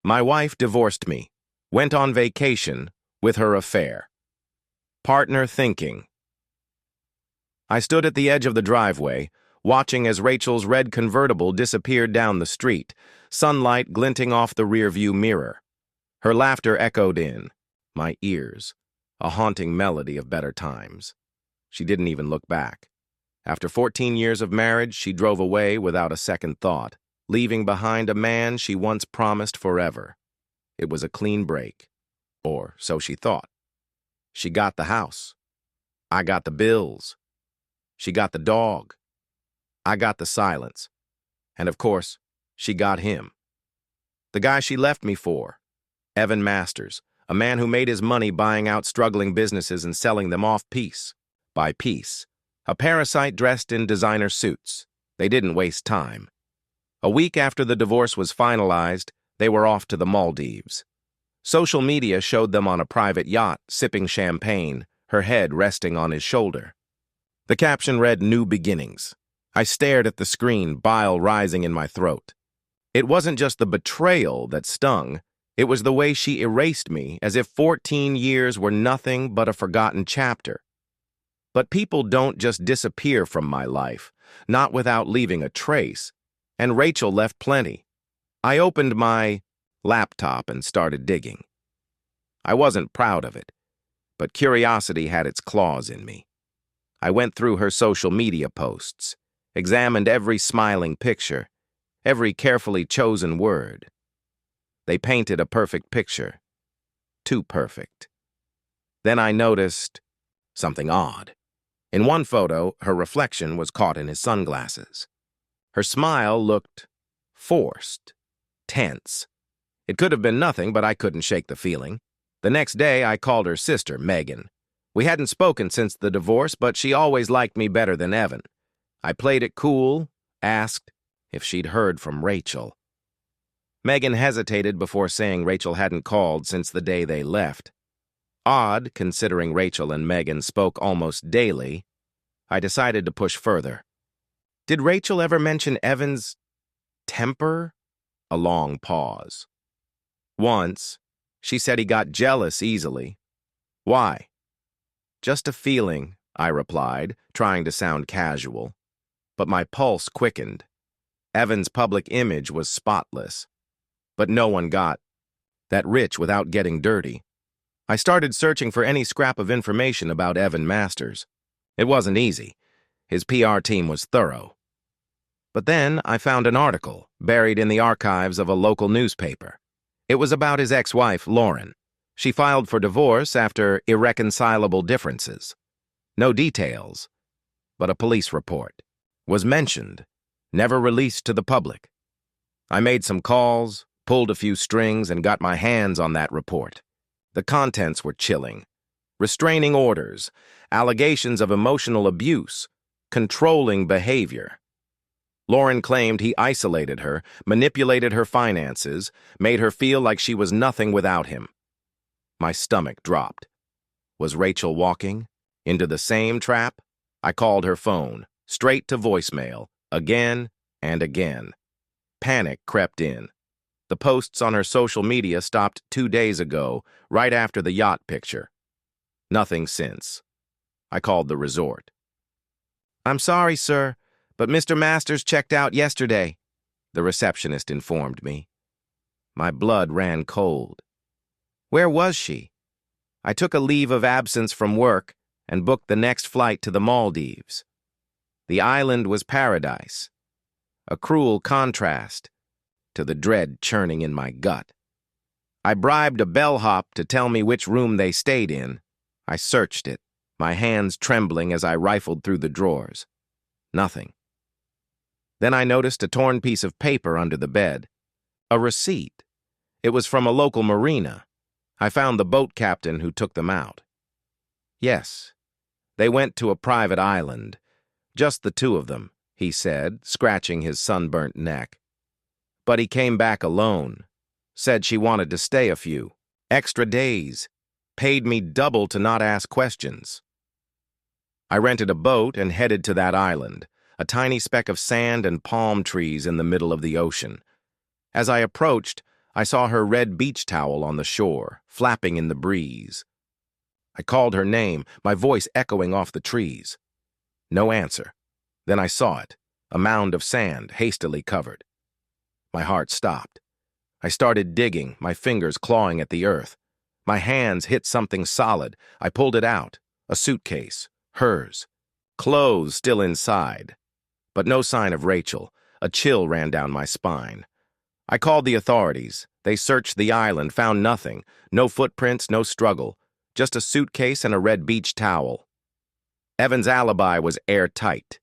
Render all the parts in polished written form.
My wife divorced me, went on vacation with her affair. Partner thinking. I stood at the edge of the driveway, watching as Rachel's red convertible disappeared down the street, sunlight glinting off the rearview mirror. Her laughter echoed in my ears, a haunting melody of better times. She didn't even look back. After 14 years of marriage, she drove away without a second thought, leaving behind a man she once promised forever. It was a clean break, or so she thought. She got the house. I got the bills. She got the dog. I got the silence. And of course, she got him. The guy she left me for, Evan Masters, a man who made his money buying out struggling businesses and selling them off piece by piece. A parasite dressed in designer suits. They didn't waste time. A week after the divorce was finalized, they were off to the Maldives. Social media showed them on a private yacht, sipping champagne, her head resting on his shoulder. The caption read, "New Beginnings." I stared at the screen, bile rising in my throat. It wasn't just the betrayal that stung, it was the way she erased me, as if 14 years were nothing but a forgotten chapter. But people don't just disappear from my life, not without leaving a trace, and Rachel left plenty. I opened my laptop and started digging. I wasn't proud of it, but curiosity had its claws in me. I went through her social media posts, examined every smiling picture, every carefully chosen word. They painted a perfect picture. Too perfect. Then I noticed something odd. In one photo, her reflection was caught in his sunglasses. Her smile looked forced, tense. It could have been nothing, but I couldn't shake the feeling. The next day, I called her sister, Megan. We hadn't spoken since the divorce, but she always liked me better than Evan. I played it cool, asked if she'd heard from Rachel. Megan hesitated before saying Rachel hadn't called since the day they left. Odd, considering Rachel and Megan spoke almost daily. I decided to push further. Did Rachel ever mention Evan's temper? A long pause. Once, she said he got jealous easily. Why? Just a feeling, I replied, trying to sound casual. But my pulse quickened. Evan's public image was spotless. But no one got that rich without getting dirty. I started searching for any scrap of information about Evan Masters. It wasn't easy. His PR team was thorough. But then I found an article buried in the archives of a local newspaper. It was about his ex-wife, Lauren. She filed for divorce after irreconcilable differences. No details, but a police report was mentioned, never released to the public. I made some calls, pulled a few strings, and got my hands on that report. The contents were chilling. Restraining orders, allegations of emotional abuse, controlling behavior. Lauren claimed he isolated her, manipulated her finances, made her feel like she was nothing without him. My stomach dropped. Was Rachel walking into the same trap? I called her phone, straight to voicemail, again and again. Panic crept in. The posts on her social media stopped 2 days ago, right after the yacht picture. Nothing since. I called the resort. "I'm sorry, sir, but Mr. Masters checked out yesterday," the receptionist informed me. My blood ran cold. Where was she? I took a leave of absence from work and booked the next flight to the Maldives. The island was paradise, a cruel contrast to the dread churning in my gut. I bribed a bellhop to tell me which room they stayed in. I searched it, my hands trembling as I rifled through the drawers. Nothing. Then I noticed a torn piece of paper under the bed. A receipt. It was from a local marina. I found the boat captain who took them out. Yes, they went to a private island. Just the two of them, he said, scratching his sunburnt neck. But he came back alone. Said she wanted to stay a few extra days. Paid me double to not ask questions. I rented a boat and headed to that island, a tiny speck of sand and palm trees in the middle of the ocean. As I approached, I saw her red beach towel on the shore, flapping in the breeze. I called her name, my voice echoing off the trees. No answer. Then I saw it, a mound of sand, hastily covered. My heart stopped. I started digging, my fingers clawing at the earth. My hands hit something solid. I pulled it out, a suitcase, hers. Clothes still inside. But no sign of Rachel. A chill ran down my spine. I called the authorities. They searched the island, found nothing. No footprints, no struggle. Just a suitcase and a red beach towel. Evan's alibi was airtight,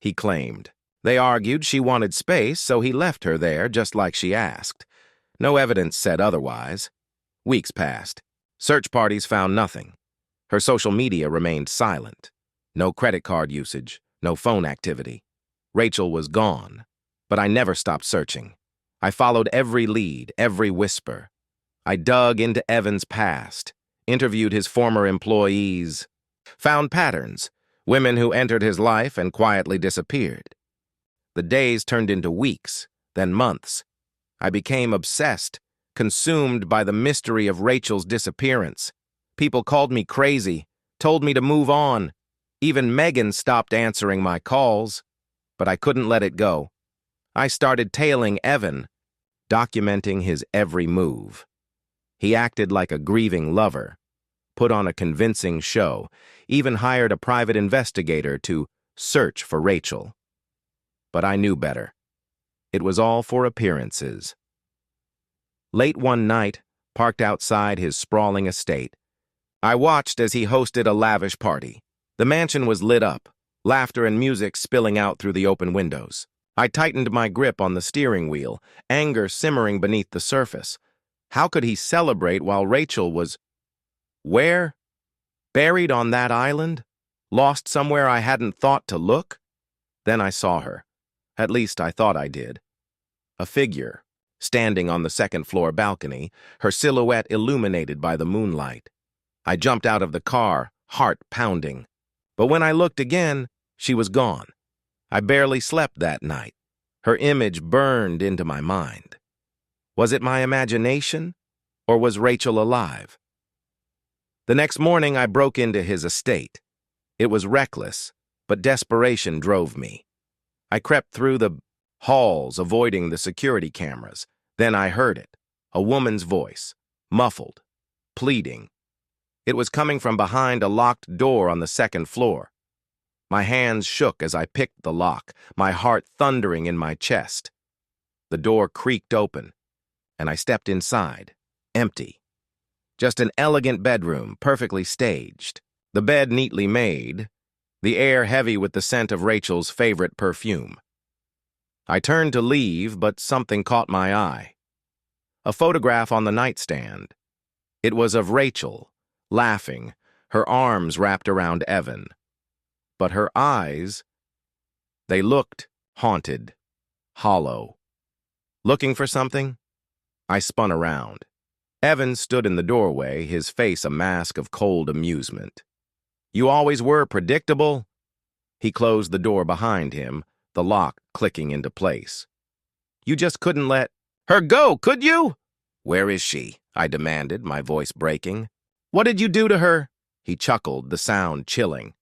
he claimed. They argued she wanted space, so he left her there just like she asked. No evidence said otherwise. Weeks passed. Search parties found nothing. Her social media remained silent. No credit card usage, no phone activity. Rachel was gone, but I never stopped searching. I followed every lead, every whisper. I dug into Evan's past, interviewed his former employees, found patterns, women who entered his life and quietly disappeared. The days turned into weeks, then months. I became obsessed, consumed by the mystery of Rachel's disappearance. People called me crazy, told me to move on. Even Megan stopped answering my calls, but I couldn't let it go. I started tailing Evan, documenting his every move. He acted like a grieving lover, put on a convincing show, even hired a private investigator to search for Rachel. But I knew better. It was all for appearances. Late one night, parked outside his sprawling estate, I watched as he hosted a lavish party. The mansion was lit up, laughter and music spilling out through the open windows. I tightened my grip on the steering wheel, anger simmering beneath the surface. How could he celebrate while Rachel was... where? Buried on that island? Lost somewhere I hadn't thought to look? Then I saw her. At least I thought I did. A figure, standing on the second-floor balcony, her silhouette illuminated by the moonlight. I jumped out of the car, heart pounding. But when I looked again, she was gone. I barely slept that night. Her image burned into my mind. Was it my imagination, or was Rachel alive? The next morning, I broke into his estate. It was reckless, but desperation drove me. I crept through the halls, avoiding the security cameras. Then I heard it, a woman's voice, muffled, pleading. It was coming from behind a locked door on the second floor. My hands shook as I picked the lock, my heart thundering in my chest. The door creaked open, and I stepped inside, empty. Just an elegant bedroom, perfectly staged. The bed neatly made, the air heavy with the scent of Rachel's favorite perfume. I turned to leave, but something caught my eye. A photograph on the nightstand. It was of Rachel, laughing, her arms wrapped around Evan. But her eyes, they looked haunted, hollow. Looking for something? I spun around. Evan stood in the doorway, his face a mask of cold amusement. You always were predictable. He closed the door behind him, the lock clicking into place. You just couldn't let her go, could you? Where is she? I demanded, my voice breaking. What did you do to her? He chuckled, the sound chilling.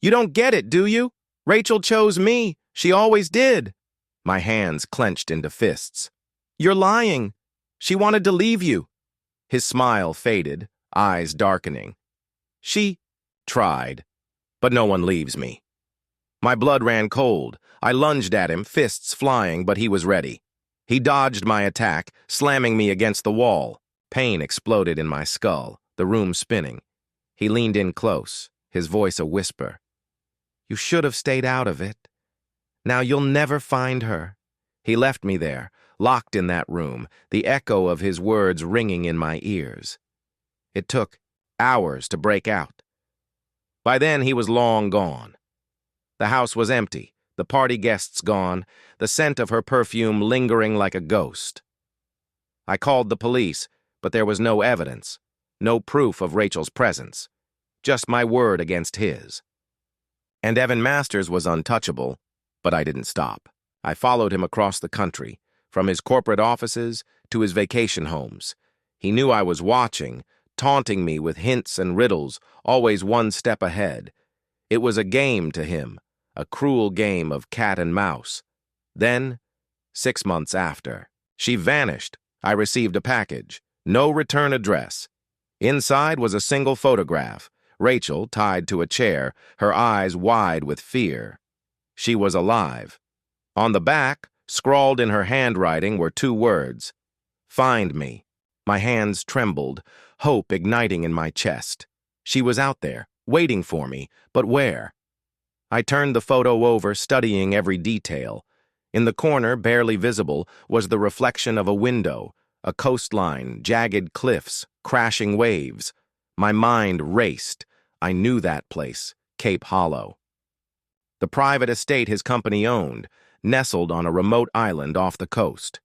You don't get it, do you? Rachel chose me. She always did. My hands clenched into fists. You're lying. She wanted to leave you. His smile faded, eyes darkening. She tried, but no one leaves me. My blood ran cold. I lunged at him, fists flying, but he was ready. He dodged my attack, slamming me against the wall. Pain exploded in my skull, the room spinning. He leaned in close, his voice a whisper. You should have stayed out of it. Now you'll never find her. He left me there, locked in that room, the echo of his words ringing in my ears. It took hours to break out. By then, he was long gone. The house was empty, the party guests gone, the scent of her perfume lingering like a ghost. I called the police, but there was no evidence, no proof of Rachel's presence, just my word against his. And Evan Masters was untouchable, but I didn't stop. I followed him across the country, from his corporate offices to his vacation homes. He knew I was watching, taunting me with hints and riddles, always one step ahead. It was a game to him, a cruel game of cat and mouse. Then, 6 months after, she vanished. I received a package. No return address. Inside was a single photograph. Rachel tied to a chair, her eyes wide with fear. She was alive. On the back, scrawled in her handwriting, were 2 words: "Find me." My hands trembled, hope igniting in my chest. She was out there, waiting for me, but where? I turned the photo over, studying every detail. In the corner, barely visible, was the reflection of a window, a coastline, jagged cliffs, crashing waves. My mind raced. I knew that place, Cape Hollow. The private estate his company owned, nestled on a remote island off the coast.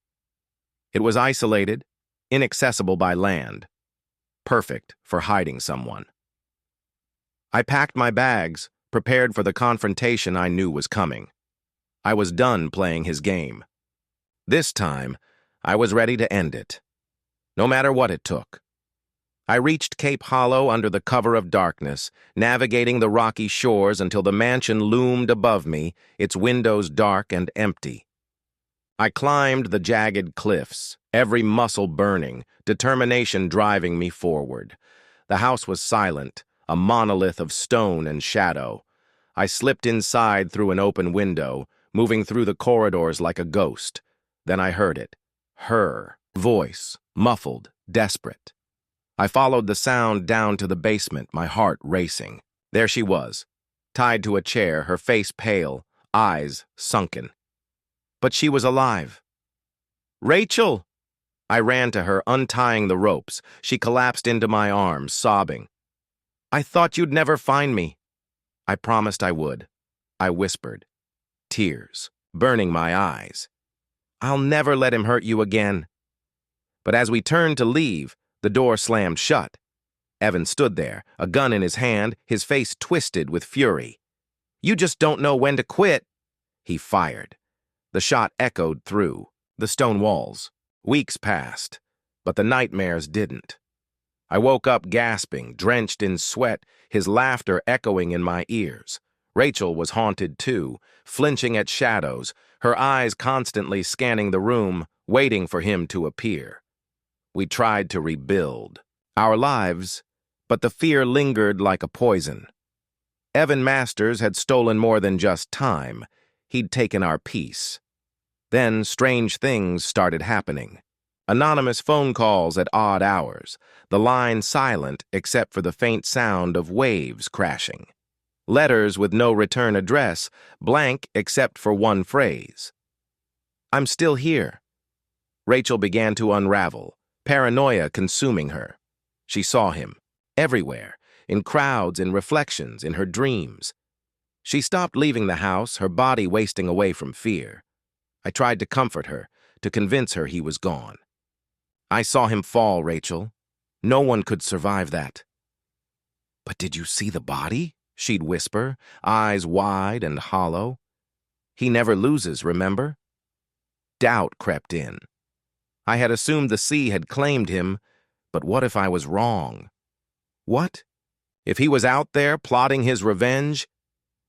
It was isolated, inaccessible by land, perfect for hiding someone. I packed my bags, prepared for the confrontation I knew was coming. I was done playing his game. This time, I was ready to end it, no matter what it took. I reached Cape Hollow under the cover of darkness, navigating the rocky shores until the mansion loomed above me, its windows dark and empty. I climbed the jagged cliffs, every muscle burning, determination driving me forward. The house was silent, a monolith of stone and shadow. I slipped inside through an open window, moving through the corridors like a ghost. Then I heard it. Her voice, muffled, desperate. I followed the sound down to the basement, my heart racing. There she was, tied to a chair, her face pale, eyes sunken. But she was alive. "Rachel!" I ran to her, untying the ropes. She collapsed into my arms, sobbing. "I thought you'd never find me." I promised I would. I whispered, tears burning my eyes. "I'll never let him hurt you again." But as we turned to leave, the door slammed shut. Evan stood there, a gun in his hand, his face twisted with fury. "You just don't know when to quit." He fired. The shot echoed through the stone walls. Weeks passed, but the nightmares didn't. I woke up gasping, drenched in sweat, his laughter echoing in my ears. Rachel was haunted too, flinching at shadows, her eyes constantly scanning the room, waiting for him to appear. We tried to rebuild our lives, but the fear lingered like a poison. Evan Masters had stolen more than just time. He'd taken our peace. Then strange things started happening. Anonymous phone calls at odd hours, the line silent except for the faint sound of waves crashing. Letters with no return address, blank except for one phrase. "I'm still here." Rachel began to unravel, paranoia consuming her. She saw him, everywhere, in crowds, in reflections, in her dreams. She stopped leaving the house, her body wasting away from fear. I tried to comfort her, to convince her he was gone. "I saw him fall, Rachel. No one could survive that." "But did you see the body?" she'd whisper, eyes wide and hollow. "He never loses, remember?" Doubt crept in. I had assumed the sea had claimed him, but what if I was wrong? What if he was out there plotting his revenge?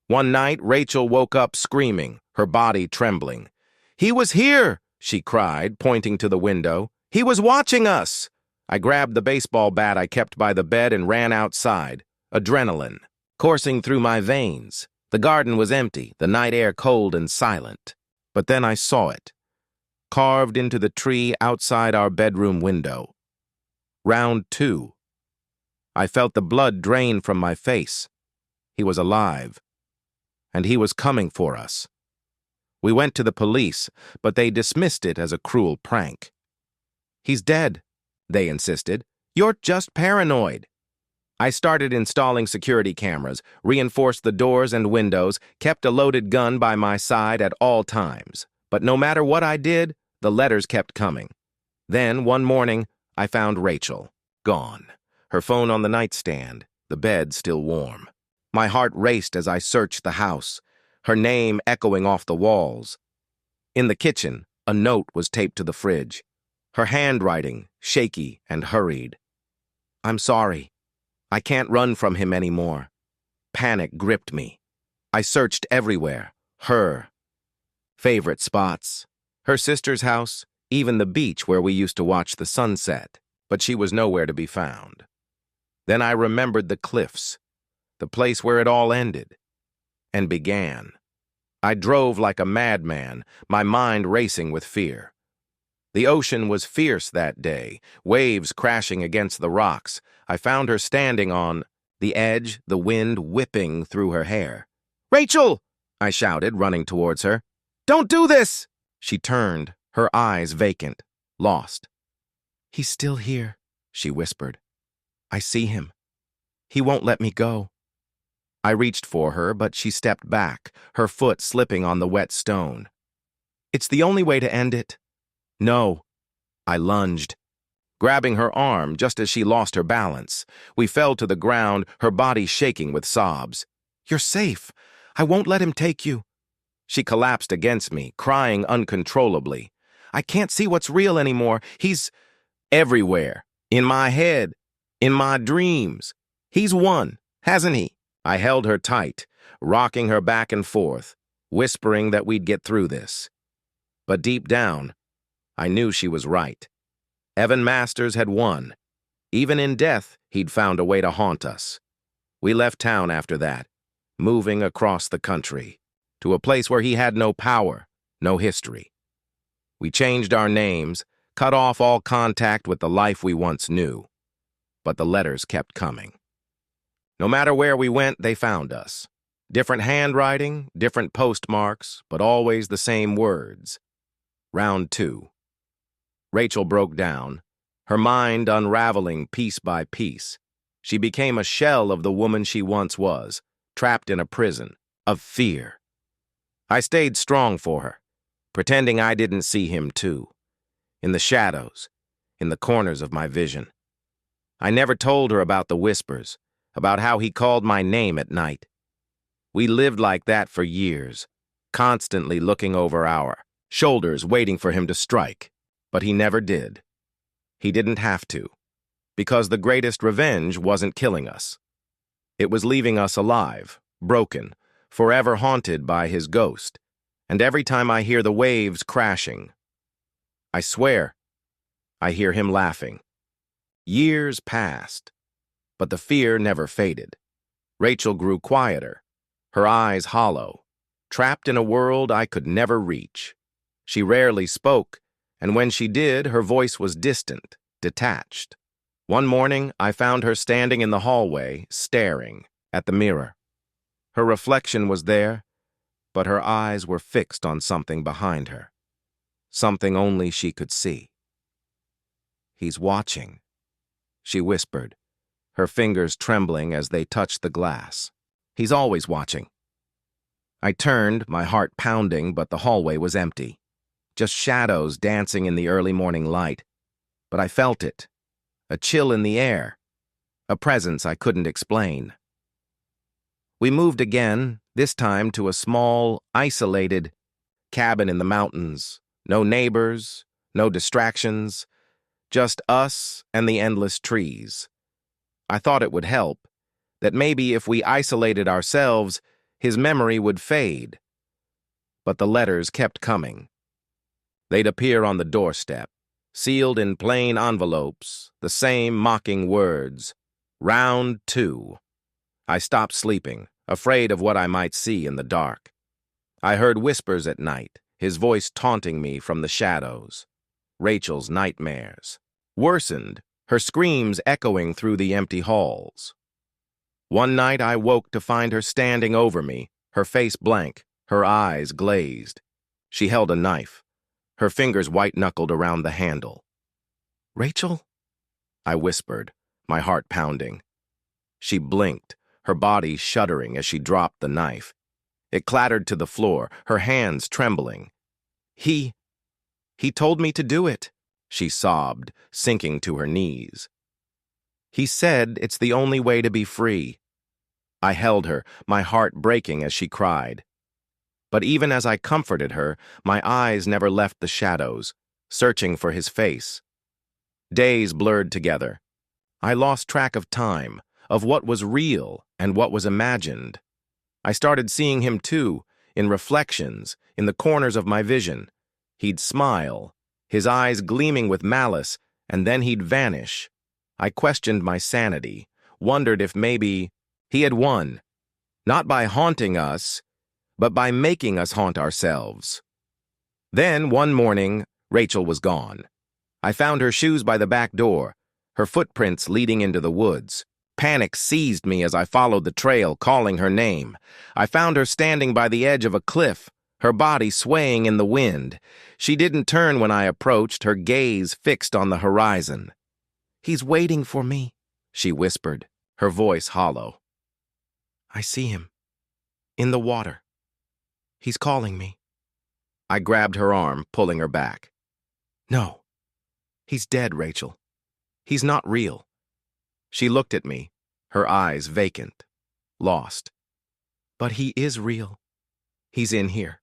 One night, Rachel woke up screaming, her body trembling. "He was here!" she cried, pointing to the window. "He was watching us!" I grabbed the baseball bat I kept by the bed and ran outside, adrenaline coursing through my veins. The garden was empty, the night air cold and silent. But then I saw it, carved into the tree outside our bedroom window. Round 2. I felt the blood drain from my face. He was alive, and he was coming for us. We went to the police, but they dismissed it as a cruel prank. "He's dead," they insisted. "You're just paranoid." I started installing security cameras, reinforced the doors and windows, kept a loaded gun by my side at all times. But no matter what I did, the letters kept coming. Then, one morning, I found Rachel, gone, her phone on the nightstand, the bed still warm. My heart raced as I searched the house, her name echoing off the walls. In the kitchen, A note was taped to the fridge, her handwriting shaky and hurried. "I'm sorry. I can't run from him anymore." Panic gripped me. I searched everywhere. Her favorite spots, her sister's house, even the beach where we used to watch the sunset, but she was nowhere to be found. Then I remembered the cliffs, the place where it all ended and began. I drove like a madman, my mind racing with fear. The ocean was fierce that day, waves crashing against the rocks. I found her standing on the edge, the wind whipping through her hair. "Rachel!" I shouted, running towards her. "Don't do this!" She turned, her eyes vacant, lost. "He's still here," she whispered. "I see him. He won't let me go." I reached for her, but she stepped back, her foot slipping on the wet stone. "It's the only way to end it." "No." I lunged, grabbing her arm just as she lost her balance. We fell to the ground, her body shaking with sobs. "You're safe. I won't let him take you." She collapsed against me, crying uncontrollably. "I can't see what's real anymore. He's everywhere. In my head. In my dreams. He's won, hasn't he?" I held her tight, rocking her back and forth, whispering that we'd get through this. But deep down, I knew she was right. Evan Masters had won. Even in death, he'd found a way to haunt us. We left town after that, moving across the country, to a place where he had no power, no history. We changed our names, cut off all contact with the life we once knew. But the letters kept coming. No matter where we went, they found us. Different handwriting, different postmarks, but always the same words. Round 2. Rachel broke down, her mind unraveling piece by piece. She became a shell of the woman she once was, trapped in a prison of fear. I stayed strong for her, pretending I didn't see him too. In the shadows, in the corners of my vision. I never told her about the whispers, about how he called my name at night. We lived like that for years, constantly looking over our shoulders, waiting for him to strike. But he never did. He didn't have to, because the greatest revenge wasn't killing us. It was leaving us alive, broken, forever haunted by his ghost. And every time I hear the waves crashing, I swear, I hear him laughing. Years passed, but the fear never faded. Rachel grew quieter, her eyes hollow, trapped in a world I could never reach. She rarely spoke, and when she did, her voice was distant, detached. One morning, I found her standing in the hallway, staring at the mirror. Her reflection was there, but her eyes were fixed on something behind her, something only she could see. "He's watching," she whispered, her fingers trembling as they touched the glass. "He's always watching." I turned, my heart pounding, but the hallway was empty. Just shadows dancing in the early morning light. But I felt it, a chill in the air, a presence I couldn't explain. We moved again, this time to a small, isolated cabin in the mountains. No neighbors, no distractions, just us and the endless trees. I thought it would help, that maybe if we isolated ourselves, his memory would fade. But the letters kept coming. They'd appear on the doorstep, sealed in plain envelopes, the same mocking words. Round 2. I stopped sleeping, afraid of what I might see in the dark. I heard whispers at night, his voice taunting me from the shadows. Rachel's nightmares worsened, her screams echoing through the empty halls. One night I woke to find her standing over me, her face blank, her eyes glazed. She held a knife, her fingers white-knuckled around the handle. "Rachel?" I whispered, my heart pounding. She blinked, her body shuddering as she dropped the knife. It clattered to the floor, her hands trembling. He told me to do it," she sobbed, sinking to her knees. "He said it's the only way to be free." I held her, my heart breaking as she cried. But even as I comforted her, my eyes never left the shadows, searching for his face. Days blurred together. I lost track of time, of what was real and what was imagined. I started seeing him too, in reflections, in the corners of my vision. He'd smile, his eyes gleaming with malice, and then he'd vanish. I questioned my sanity, wondered if maybe he had won, not by haunting us, but by making us haunt ourselves. Then, one morning, Rachel was gone. I found her shoes by the back door, her footprints leading into the woods. Panic seized me as I followed the trail, calling her name. I found her standing by the edge of a cliff, her body swaying in the wind. She didn't turn when I approached, her gaze fixed on the horizon. "He's waiting for me," she whispered, her voice hollow. "I see him. In the water. He's calling me." I grabbed her arm, pulling her back. "No. He's dead, Rachel. He's not real." She looked at me, her eyes vacant, lost. "But he is real. He's in here."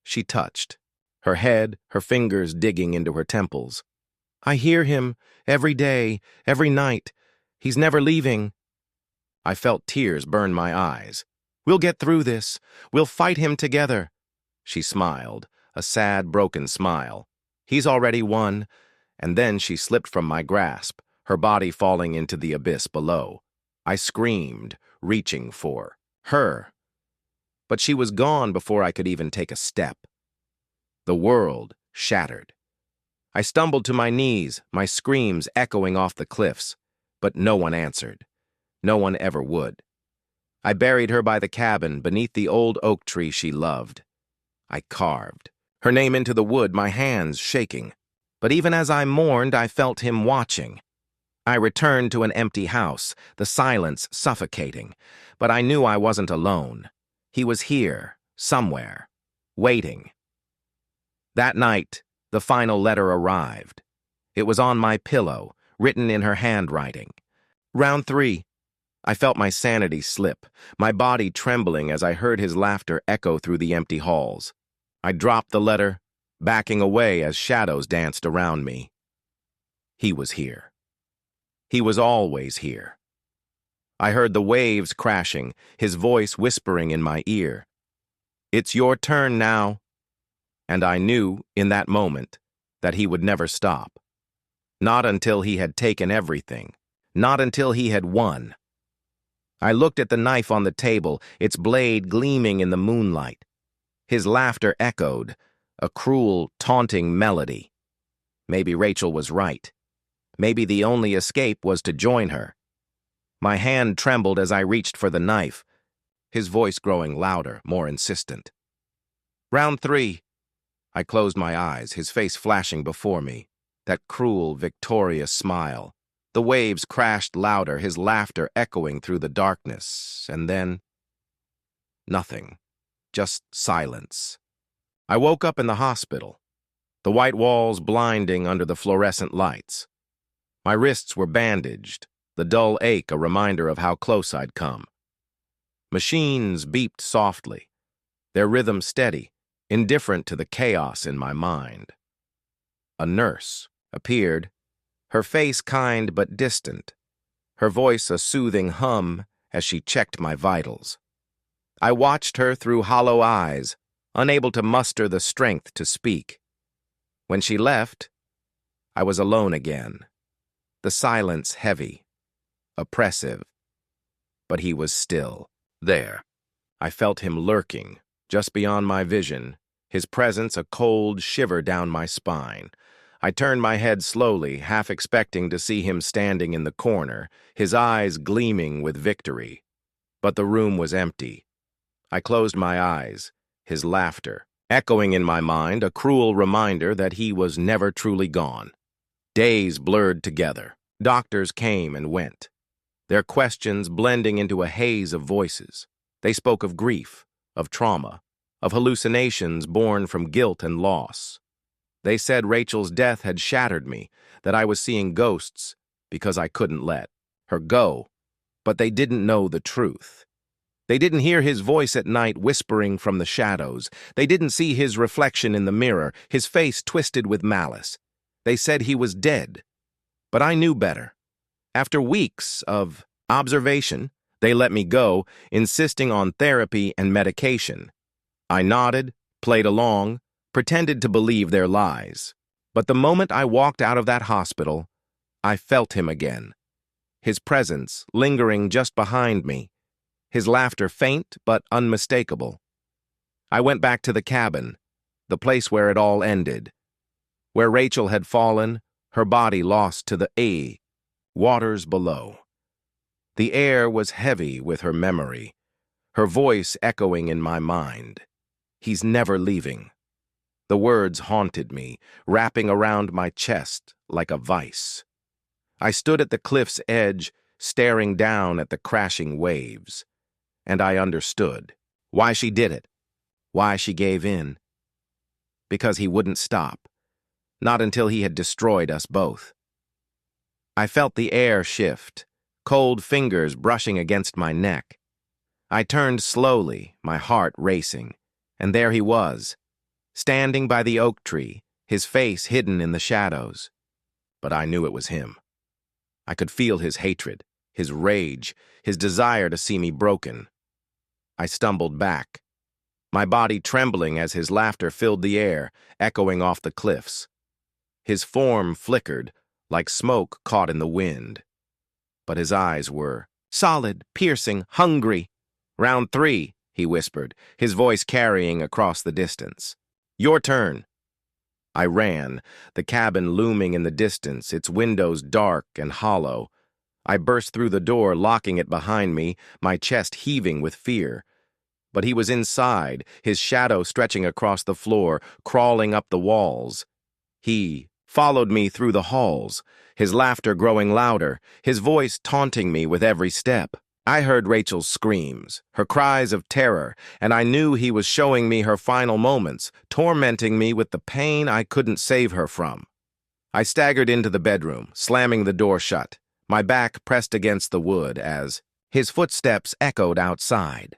She touched, her head, her fingers digging into her temples. "I hear him every day, every night. He's never leaving." I felt tears burn my eyes. "We'll get through this. We'll fight him together." She smiled, a sad, broken smile. "He's already won." And then she slipped from my grasp, her body falling into the abyss below. I screamed, reaching for her. But she was gone before I could even take a step. The world shattered. I stumbled to my knees, my screams echoing off the cliffs, but no one answered. No one ever would. I buried her by the cabin, beneath the old oak tree she loved. I carved her name into the wood, my hands shaking. But even as I mourned, I felt him watching. I returned to an empty house, the silence suffocating, but I knew I wasn't alone. He was here, somewhere, waiting. That night, the final letter arrived. It was on my pillow, written in her handwriting. Round 3. I felt my sanity slip, my body trembling as I heard his laughter echo through the empty halls. I dropped the letter, backing away as shadows danced around me. He was here. He was always here. I heard the waves crashing, his voice whispering in my ear. "It's your turn now." And I knew, in that moment, that he would never stop. Not until he had taken everything. Not until he had won. I looked at the knife on the table, its blade gleaming in the moonlight. His laughter echoed, a cruel, taunting melody. Maybe Rachel was right. Maybe the only escape was to join her. My hand trembled as I reached for the knife, his voice growing louder, more insistent. Round 3. I closed my eyes, his face flashing before me, that cruel, victorious smile. The waves crashed louder, his laughter echoing through the darkness, and then nothing, just silence. I woke up in the hospital, the white walls blinding under the fluorescent lights. My wrists were bandaged, the dull ache a reminder of how close I'd come. Machines beeped softly, their rhythm steady, indifferent to the chaos in my mind. A nurse appeared, her face kind but distant, her voice a soothing hum as she checked my vitals. I watched her through hollow eyes, unable to muster the strength to speak. When she left, I was alone again, the silence heavy, oppressive, but he was still there. I felt him lurking, just beyond my vision, his presence a cold shiver down my spine. I turned my head slowly, half expecting to see him standing in the corner, his eyes gleaming with victory. But the room was empty. I closed my eyes, his laughter, echoing in my mind, a cruel reminder that he was never truly gone. Days blurred together. Doctors came and went, their questions blending into a haze of voices. They spoke of grief, of trauma, of hallucinations born from guilt and loss. They said Rachel's death had shattered me, that I was seeing ghosts because I couldn't let her go, but they didn't know the truth. They didn't hear his voice at night whispering from the shadows. They didn't see his reflection in the mirror, his face twisted with malice. They said he was dead. But I knew better. After weeks of observation, they let me go, insisting on therapy and medication. I nodded, played along, pretended to believe their lies. But the moment I walked out of that hospital, I felt him again. His presence lingering just behind me, his laughter faint but unmistakable. I went back to the cabin, the place where it all ended, where Rachel had fallen, her body lost to the waters below. The air was heavy with her memory, her voice echoing in my mind. He's never leaving. The words haunted me, wrapping around my chest like a vice. I stood at the cliff's edge, staring down at the crashing waves. And I understood why she did it, why she gave in. Because he wouldn't stop, not until he had destroyed us both. I felt the air shift, cold fingers brushing against my neck. I turned slowly, my heart racing, and there he was, standing by the oak tree, his face hidden in the shadows. But I knew it was him. I could feel his hatred, his rage, his desire to see me broken. I stumbled back, my body trembling as his laughter filled the air, echoing off the cliffs. His form flickered, like smoke caught in the wind. But his eyes were solid, piercing, hungry. "Round 3, he whispered, his voice carrying across the distance. "Your turn." I ran, the cabin looming in the distance, its windows dark and hollow. I burst through the door, locking it behind me, my chest heaving with fear. But he was inside, his shadow stretching across the floor, crawling up the walls. He followed me through the halls, his laughter growing louder, his voice taunting me with every step. I heard Rachel's screams, her cries of terror, and I knew he was showing me her final moments, tormenting me with the pain I couldn't save her from. I staggered into the bedroom, slamming the door shut, my back pressed against the wood as his footsteps echoed outside.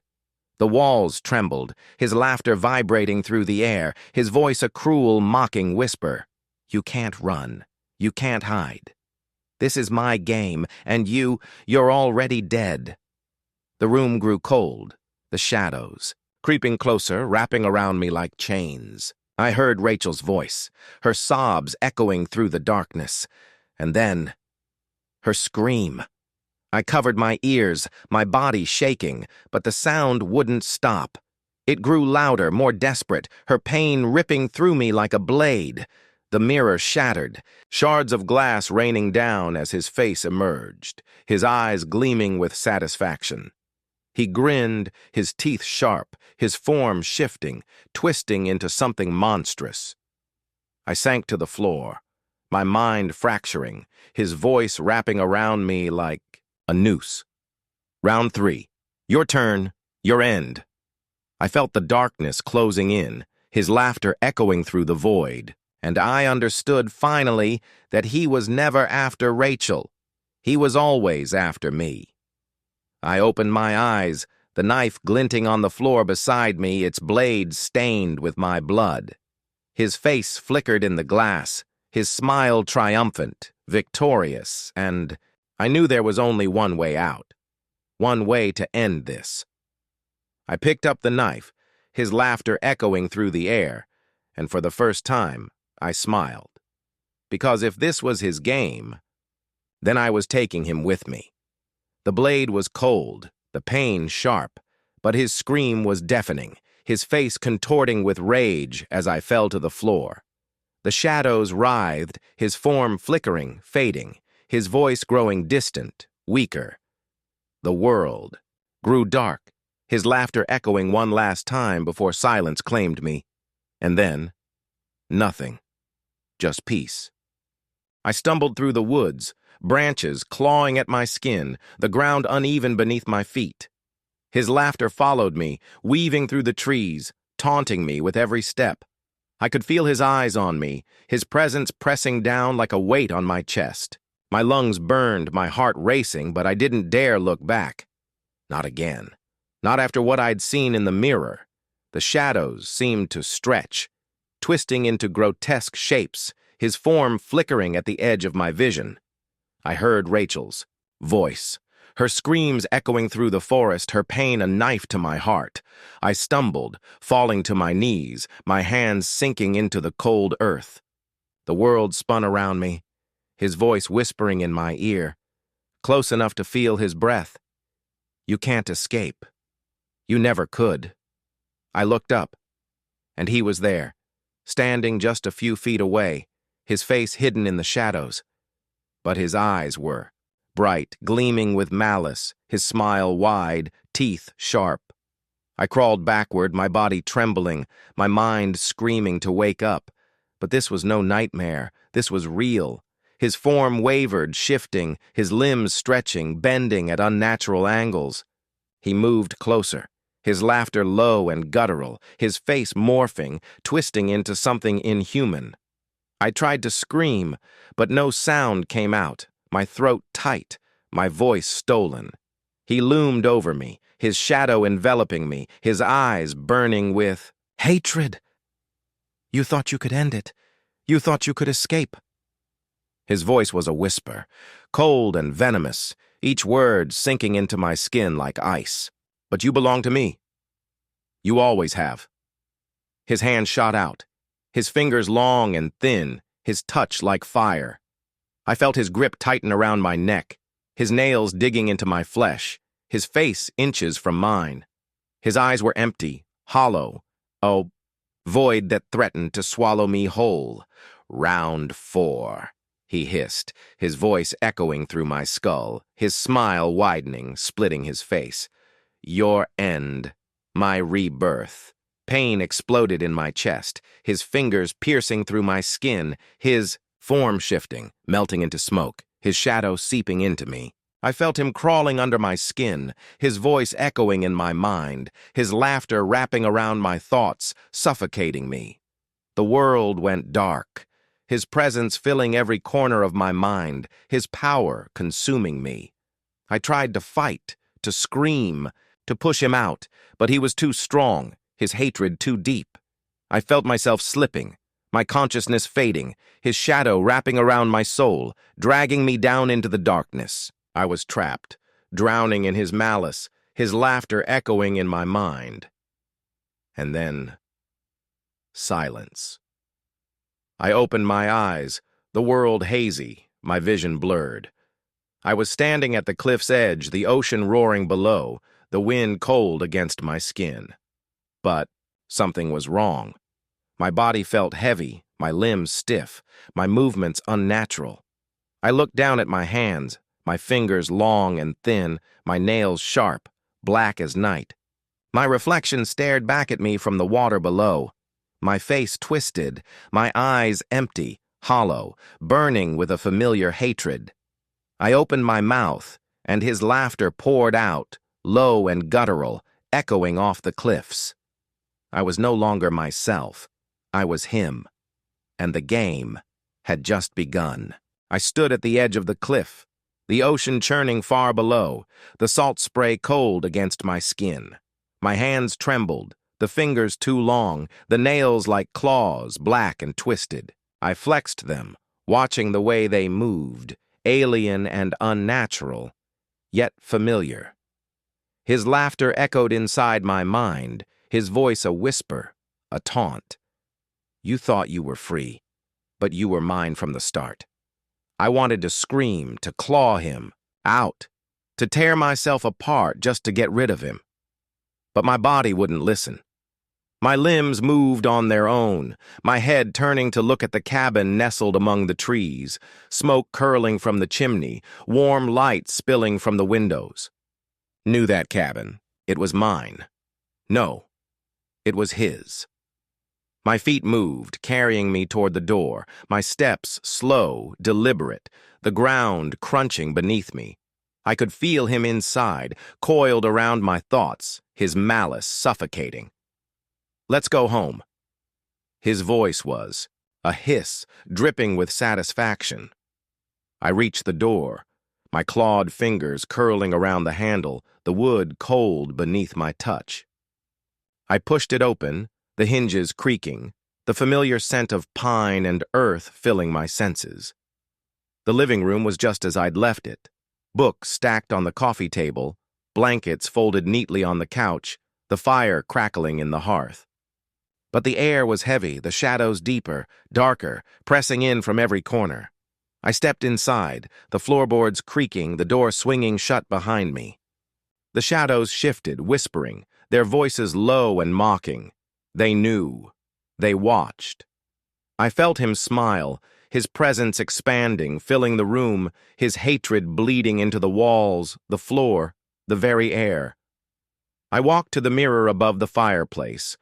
The walls trembled, his laughter vibrating through the air, his voice a cruel, mocking whisper. "You can't run. You can't hide. This is my game, and you're already dead." The room grew cold, the shadows, creeping closer, wrapping around me like chains. I heard Rachel's voice, her sobs echoing through the darkness, and then her scream. I covered my ears, my body shaking, but the sound wouldn't stop. It grew louder, more desperate, her pain ripping through me like a blade. The mirror shattered, shards of glass raining down as his face emerged, his eyes gleaming with satisfaction. He grinned, his teeth sharp, his form shifting, twisting into something monstrous. I sank to the floor, my mind fracturing, his voice wrapping around me like a noose. "Round 3. Your turn, your end." I felt the darkness closing in, his laughter echoing through the void, and I understood finally that he was never after Rachel. He was always after me. I opened my eyes, the knife glinting on the floor beside me, its blade stained with my blood. His face flickered in the glass, his smile triumphant, victorious, and I knew there was only one way out, one way to end this. I picked up the knife, his laughter echoing through the air, and for the first time, I smiled. Because if this was his game, then I was taking him with me. The blade was cold, the pain sharp, but his scream was deafening, his face contorting with rage as I fell to the floor. The shadows writhed, his form flickering, fading, his voice growing distant, weaker. The world grew dark, his laughter echoing one last time before silence claimed me. And then, nothing. Just peace. I stumbled through the woods, branches clawing at my skin, the ground uneven beneath my feet. His laughter followed me, weaving through the trees, taunting me with every step. I could feel his eyes on me, his presence pressing down like a weight on my chest. My lungs burned, my heart racing, but I didn't dare look back. Not again. Not after what I'd seen in the mirror. The shadows seemed to stretch, twisting into grotesque shapes, his form flickering at the edge of my vision. I heard Rachel's voice, her screams echoing through the forest, her pain a knife to my heart. I stumbled, falling to my knees, my hands sinking into the cold earth. The world spun around me, his voice whispering in my ear, close enough to feel his breath. You can't escape. You never could. I looked up, and he was there, standing just a few feet away, his face hidden in the shadows. But his eyes were bright, gleaming with malice, his smile wide, teeth sharp. I crawled backward, my body trembling, my mind screaming to wake up. But this was no nightmare. This was real. His form wavered, shifting, his limbs stretching, bending at unnatural angles. He moved closer, his laughter low and guttural, his face morphing, twisting into something inhuman. I tried to scream, but no sound came out, my throat tight, my voice stolen. He loomed over me, his shadow enveloping me, his eyes burning with hatred. You thought you could end it. You thought you could escape. His voice was a whisper, cold and venomous, each word sinking into my skin like ice. But you belong to me. You always have. His hand shot out, his fingers long and thin, his touch like fire. I felt his grip tighten around my neck, his nails digging into my flesh, his face inches from mine. His eyes were empty, hollow, a void that threatened to swallow me whole. Round 4, he hissed, his voice echoing through my skull, his smile widening, splitting his face. Your end, my rebirth. Pain exploded in my chest, his fingers piercing through my skin, his form shifting, melting into smoke, his shadow seeping into me. I felt him crawling under my skin, his voice echoing in my mind, his laughter wrapping around my thoughts, suffocating me. The world went dark, his presence filling every corner of my mind, his power consuming me. I tried to fight, to scream, to push him out, but he was too strong, his hatred too deep. I felt myself slipping, my consciousness fading, his shadow wrapping around my soul, dragging me down into the darkness. I was trapped, drowning in his malice, his laughter echoing in my mind. And then, silence. I opened my eyes, the world hazy, my vision blurred. I was standing at the cliff's edge, the ocean roaring below, the wind cold against my skin. But something was wrong. My body felt heavy, my limbs stiff, my movements unnatural. I looked down at my hands, my fingers long and thin, my nails sharp, black as night. My reflection stared back at me from the water below, my face twisted, my eyes empty, hollow, burning with a familiar hatred. I opened my mouth, and his laughter poured out, low and guttural, echoing off the cliffs. I was no longer myself. I was him. And the game had just begun. I stood at the edge of the cliff, the ocean churning far below, the salt spray cold against my skin. My hands trembled, the fingers too long, the nails like claws, black and twisted. I flexed them, watching the way they moved, alien and unnatural, yet familiar. His laughter echoed inside my mind, his voice a whisper, a taunt. You thought you were free, but you were mine from the start. I wanted to scream, to claw him out, to tear myself apart just to get rid of him. But my body wouldn't listen. My limbs moved on their own, my head turning to look at the cabin nestled among the trees, smoke curling from the chimney, warm light spilling from the windows. Knew that cabin. It was mine. No, it was his. My feet moved, carrying me toward the door, my steps slow, deliberate, the ground crunching beneath me. I could feel him inside, coiled around my thoughts, his malice suffocating. Let's go home. His voice was a hiss, dripping with satisfaction. I reached the door, my clawed fingers curling around the handle, the wood cold beneath my touch. I pushed it open, the hinges creaking, the familiar scent of pine and earth filling my senses. The living room was just as I'd left it. Books stacked on the coffee table, blankets folded neatly on the couch, the fire crackling in the hearth. But the air was heavy, the shadows deeper, darker, pressing in from every corner. I stepped inside, the floorboards creaking, the door swinging shut behind me. The shadows shifted, whispering, their voices low and mocking. They knew. They watched. I felt him smile, his presence expanding, filling the room, his hatred bleeding into the walls, the floor, the very air. I walked to the mirror above the fireplace,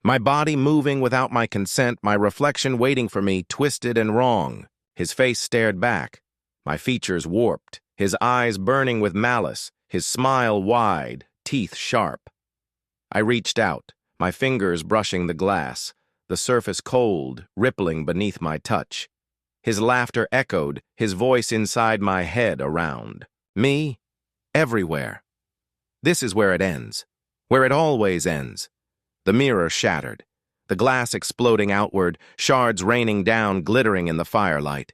my body moving without my consent, my reflection waiting for me, twisted and wrong. His face stared back, my features warped, his eyes burning with malice, his smile wide, teeth sharp. I reached out, my fingers brushing the glass, the surface cold, rippling beneath my touch. His laughter echoed, his voice inside my head around. Me? Everywhere. This is where it ends, where it always ends. The mirror shattered, the glass exploding outward, shards raining down, glittering in the firelight.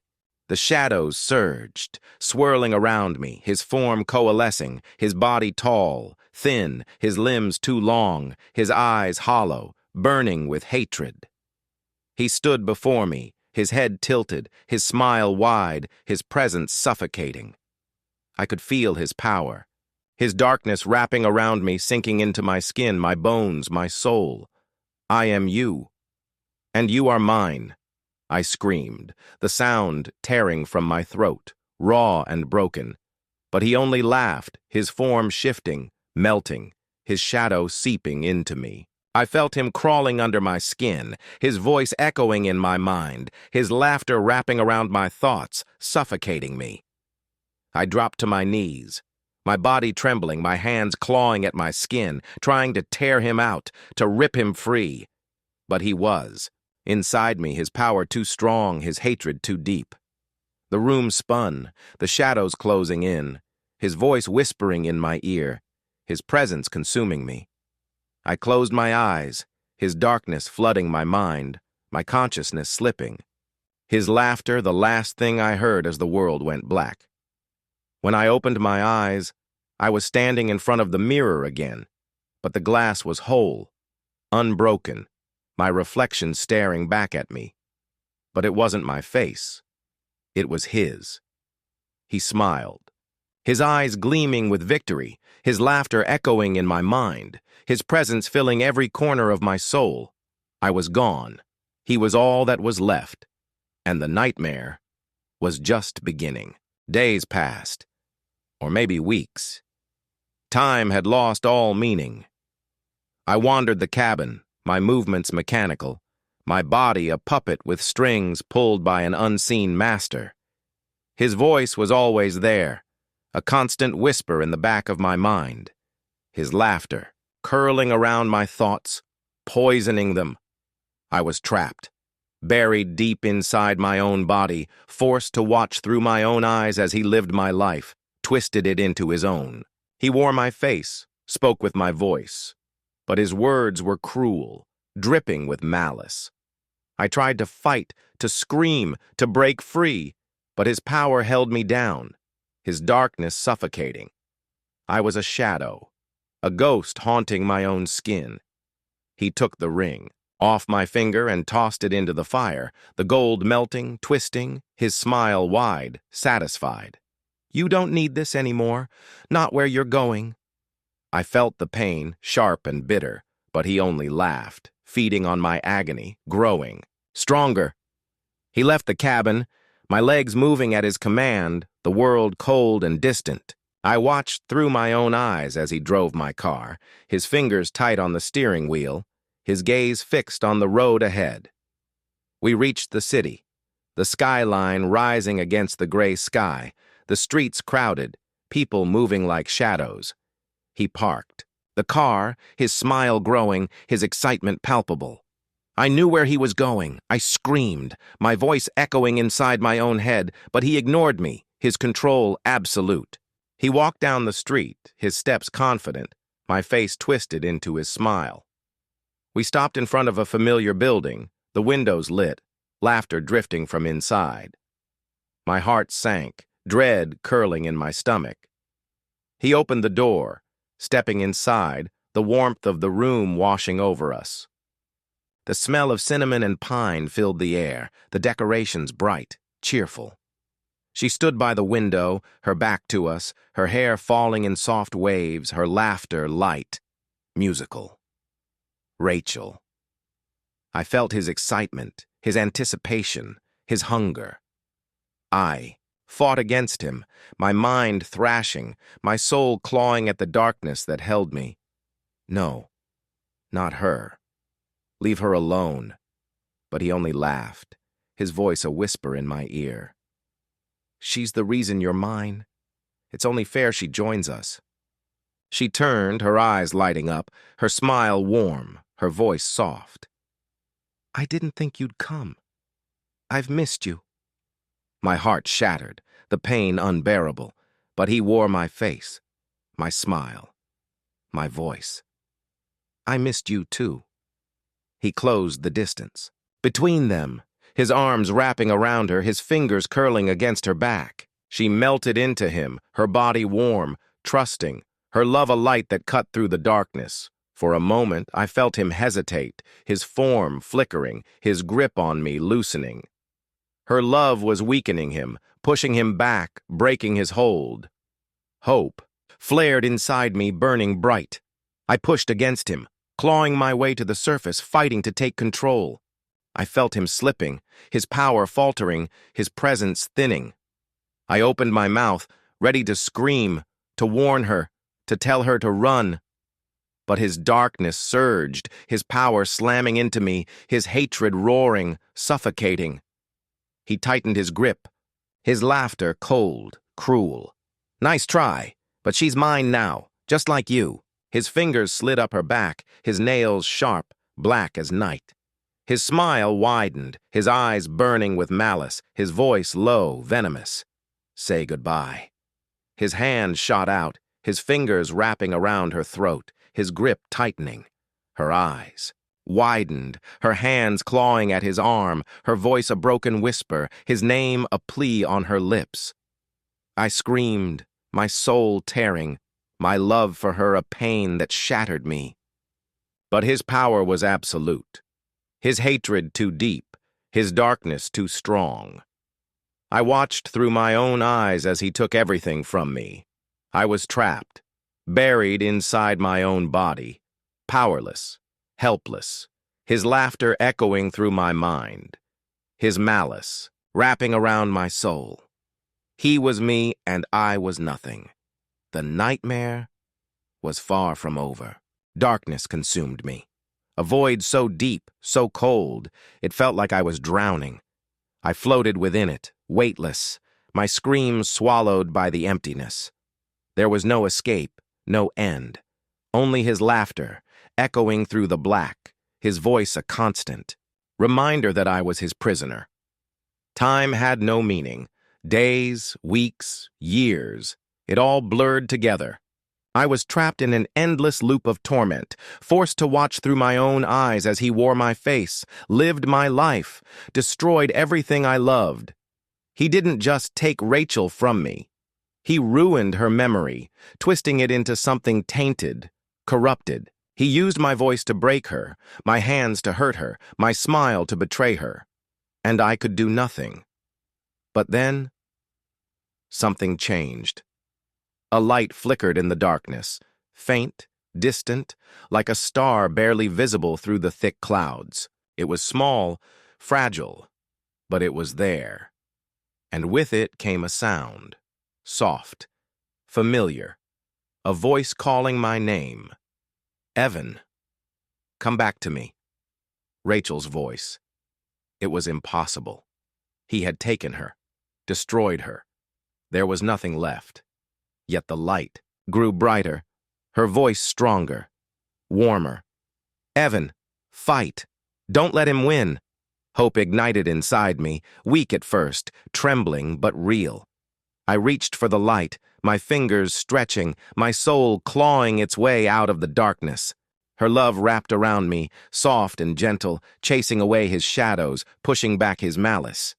The shadows surged, swirling around me, his form coalescing, his body tall, thin, his limbs too long, his eyes hollow, burning with hatred. He stood before me, his head tilted, his smile wide, his presence suffocating. I could feel his power, his darkness wrapping around me, sinking into my skin, my bones, my soul. I am you, and you are mine, I screamed, the sound tearing from my throat, raw and broken. But he only laughed, his form shifting, melting, his shadow seeping into me. I felt him crawling under my skin, his voice echoing in my mind, his laughter wrapping around my thoughts, suffocating me. I dropped to my knees, my body trembling, my hands clawing at my skin, trying to tear him out, to rip him free. But he was. Inside me, his power too strong, his hatred too deep. The room spun, the shadows closing in, his voice whispering in my ear, his presence consuming me. I closed my eyes, his darkness flooding my mind, my consciousness slipping. His laughter, the last thing I heard as the world went black. When I opened my eyes, I was standing in front of the mirror again, but the glass was whole, unbroken, my reflection staring back at me. But it wasn't my face. It was his. He smiled, his eyes gleaming with victory, his laughter echoing in my mind, his presence filling every corner of my soul. I was gone. He was all that was left, and the nightmare was just beginning. Days passed, or maybe weeks. Time had lost all meaning. I wandered the cabin, my movements mechanical, my body a puppet with strings pulled by an unseen master. His voice was always there, a constant whisper in the back of my mind. His laughter, curling around my thoughts, poisoning them. I was trapped, buried deep inside my own body, forced to watch through my own eyes as he lived my life, twisted it into his own. He wore my face, spoke with my voice, but his words were cruel, dripping with malice. I tried to fight, to scream, to break free, but his power held me down, his darkness suffocating. I was a shadow, a ghost haunting my own skin. He took the ring off my finger and tossed it into the fire, the gold melting, twisting, his smile wide, satisfied. You don't need this anymore, not where you're going. I felt the pain, sharp and bitter, but he only laughed, feeding on my agony, growing, stronger. He left the cabin, my legs moving at his command, the world cold and distant. I watched through my own eyes as he drove my car, his fingers tight on the steering wheel, his gaze fixed on the road ahead. We reached the city, the skyline rising against the gray sky, the streets crowded, people moving like shadows. He parked. The car, his smile growing, his excitement palpable. I knew where he was going. I screamed, my voice echoing inside my own head, but he ignored me. his control absolute. He walked down the street, his steps confident, my face twisted into his smile. We stopped in front of a familiar building, the windows lit, laughter drifting from inside. My heart sank, dread curling in my stomach. He opened the door, stepping inside, the warmth of the room washing over us. The smell of cinnamon and pine filled the air, the decorations bright, cheerful. She stood by the window, her back to us, her hair falling in soft waves, her laughter light, musical. Rachel. I felt his excitement, his anticipation, his hunger. I fought against him, my mind thrashing, my soul clawing at the darkness that held me. No, not her. Leave her alone. But he only laughed, his voice a whisper in my ear. She's the reason you're mine. It's only fair she joins us. She turned, her eyes lighting up, her smile warm, her voice soft. I didn't think you'd come. I've missed you. My heart shattered, the pain unbearable, but he wore my face, my smile, my voice. I missed you too. He closed the distance. Between them, his arms wrapping around her, his fingers curling against her back. She melted into him, her body warm, trusting, her love a light that cut through the darkness. For a moment, I felt him hesitate, his form flickering, his grip on me loosening. Her love was weakening him, pushing him back, breaking his hold. Hope flared inside me, burning bright. I pushed against him, clawing my way to the surface, fighting to take control. I felt him slipping, his power faltering, his presence thinning. I opened my mouth, ready to scream, to warn her, to tell her to run. But his darkness surged, his power slamming into me, his hatred roaring, suffocating. He tightened his grip, his laughter cold, cruel. Nice try, but she's mine now, just like you. His fingers slid up her back, his nails sharp, black as night. His smile widened, his eyes burning with malice, his voice low, venomous. Say goodbye. His hand shot out, his fingers wrapping around her throat, his grip tightening. Her eyes widened, her hands clawing at his arm, her voice a broken whisper, his name a plea on her lips. I screamed, my soul tearing, my love for her a pain that shattered me. But his power was absolute. His hatred too deep, his darkness too strong. I watched through my own eyes as he took everything from me. I was trapped, buried inside my own body, powerless, helpless, his laughter echoing through my mind, his malice wrapping around my soul. He was me and I was nothing. The nightmare was far from over. Darkness consumed me. A void so deep, so cold, it felt like I was drowning. I floated within it, weightless, my screams swallowed by the emptiness. There was no escape, no end. Only his laughter, echoing through the black, his voice a constant, reminder that I was his prisoner. Time had no meaning. Days, weeks, years, it all blurred together. I was trapped in an endless loop of torment, forced to watch through my own eyes as he wore my face, lived my life, destroyed everything I loved. He didn't just take Rachel from me. He ruined her memory, twisting it into something tainted, corrupted. He used my voice to break her, my hands to hurt her, my smile to betray her. And I could do nothing. But then, something changed. A light flickered in the darkness, faint, distant, like a star barely visible through the thick clouds. It was small, fragile, but it was there. And with it came a sound, soft, familiar, a voice calling my name. Evan, come back to me. Rachel's voice. It was impossible. He had taken her, destroyed her. There was nothing left. Yet the light grew brighter, her voice stronger, warmer. Evan, fight. Don't let him win. Hope ignited inside me, weak at first, trembling but real. I reached for the light, my fingers stretching, my soul clawing its way out of the darkness. Her love wrapped around me, soft and gentle, chasing away his shadows, pushing back his malice.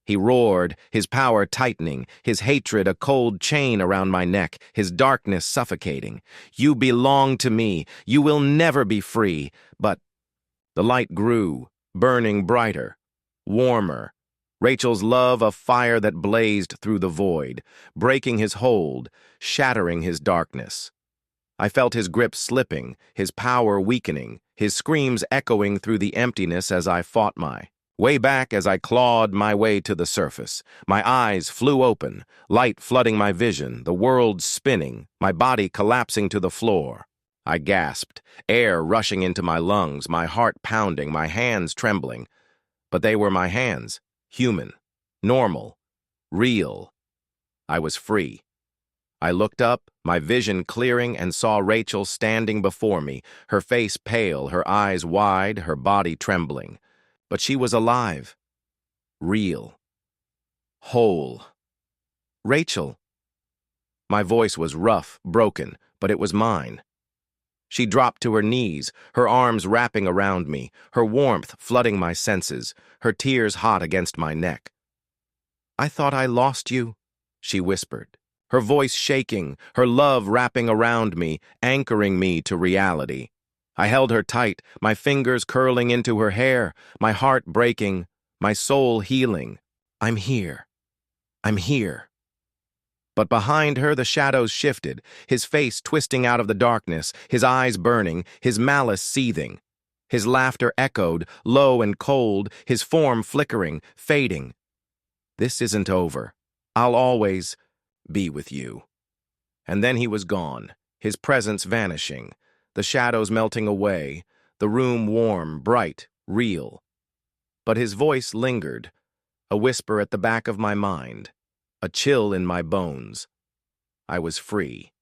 He roared, his power tightening, his hatred a cold chain around my neck, his darkness suffocating. You belong to me. You will never be free. But the light grew, burning brighter, warmer. Rachel's love a fire that blazed through the void, breaking his hold, shattering his darkness. I felt his grip slipping, his power weakening, his screams echoing through the emptiness as I fought my way back as I clawed my way to the surface. My eyes flew open, light flooding my vision, the world spinning, my body collapsing to the floor. I gasped, air rushing into my lungs, my heart pounding, my hands trembling. But they were my hands, human, normal, real. I was free. I looked up, my vision clearing, and saw Rachel standing before me, her face pale, her eyes wide, her body trembling. But she was alive, real, whole. Rachel. My voice was rough, broken, but it was mine. She dropped to her knees, her arms wrapping around me, her warmth flooding my senses, her tears hot against my neck. "I thought I lost you," she whispered, her voice shaking, her love wrapping around me, anchoring me to reality. I held her tight, my fingers curling into her hair, my heart breaking, my soul healing. I'm here. I'm here. But behind her the shadows shifted, his face twisting out of the darkness, his eyes burning, his malice seething. His laughter echoed, low and cold, his form flickering, fading. "This isn't over. I'll always be with you." And then he was gone, his presence vanishing, the shadows melting away, the room warm, bright, real. But his voice lingered, a whisper at the back of my mind, a chill in my bones. I was free.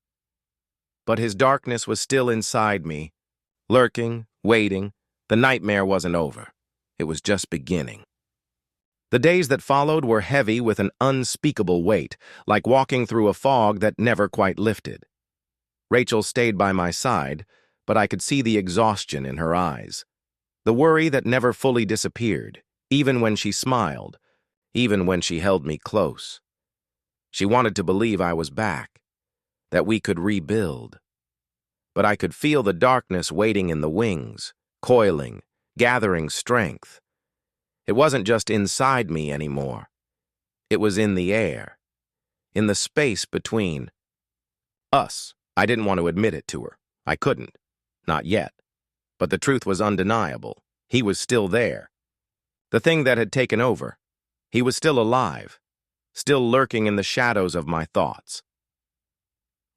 But his darkness was still inside me, lurking, waiting. The nightmare wasn't over. It was just beginning. The days that followed were heavy with an unspeakable weight, like walking through a fog that never quite lifted. Rachel stayed by my side, but I could see the exhaustion in her eyes, the worry that never fully disappeared, even when she smiled, even when she held me close. She wanted to believe I was back, that we could rebuild. But I could feel the darkness waiting in the wings, coiling, gathering strength. It wasn't just inside me anymore. It was in the air, in the space between us. I didn't want to admit it to her. I couldn't. Not yet. But the truth was undeniable. He was still there. The thing that had taken over. He was still alive, still lurking in the shadows of my thoughts.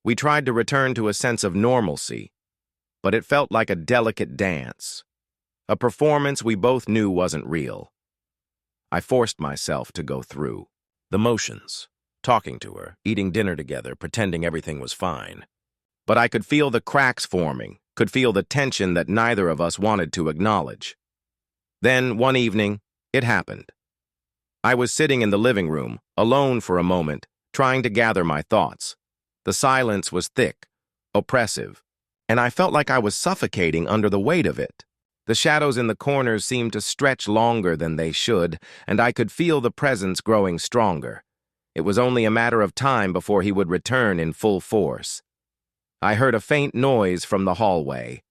We tried to return to a sense of normalcy, but it felt like a delicate dance, a performance we both knew wasn't real. I forced myself to go through the motions, talking to her, eating dinner together, pretending everything was fine. But I could feel the cracks forming, could feel the tension that neither of us wanted to acknowledge. Then, one evening, it happened. I was sitting in the living room, alone for a moment, trying to gather my thoughts. The silence was thick, oppressive, and I felt like I was suffocating under the weight of it. The shadows in the corners seemed to stretch longer than they should, and I could feel the presence growing stronger. It was only a matter of time before he would return in full force. I heard a faint noise from the hallway.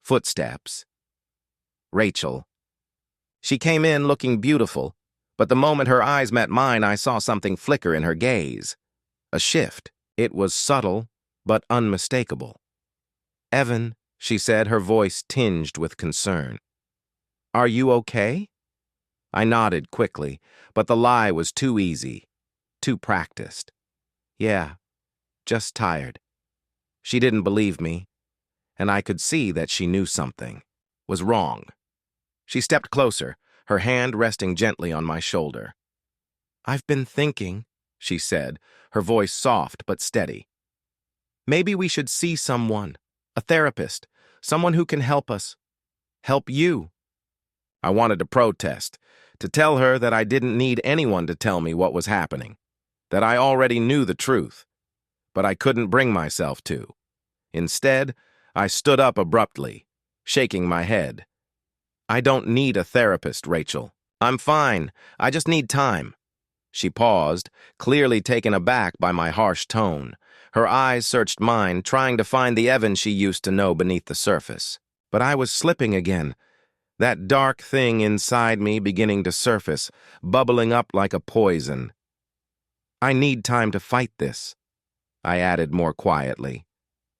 Footsteps. Rachel. She came in looking beautiful, but the moment her eyes met mine, I saw something flicker in her gaze. A shift. It was subtle, but unmistakable. "Evan," she said, her voice tinged with concern. "Are you okay?" I nodded quickly, but the lie was too easy, too practiced. "Yeah, just tired." She didn't believe me, and I could see that she knew something was wrong. She stepped closer, her hand resting gently on my shoulder. "I've been thinking," she said, her voice soft but steady. "Maybe we should see someone, a therapist, someone who can help us, help you." I wanted to protest, to tell her that I didn't need anyone to tell me what was happening, that I already knew the truth, but I couldn't bring myself to. Instead, I stood up abruptly, shaking my head. "I don't need a therapist, Rachel. I'm fine. I just need time." She paused, clearly taken aback by my harsh tone. Her eyes searched mine, trying to find the Evan she used to know beneath the surface. But I was slipping again, that dark thing inside me beginning to surface, bubbling up like a poison. "I need time to fight this," I added more quietly,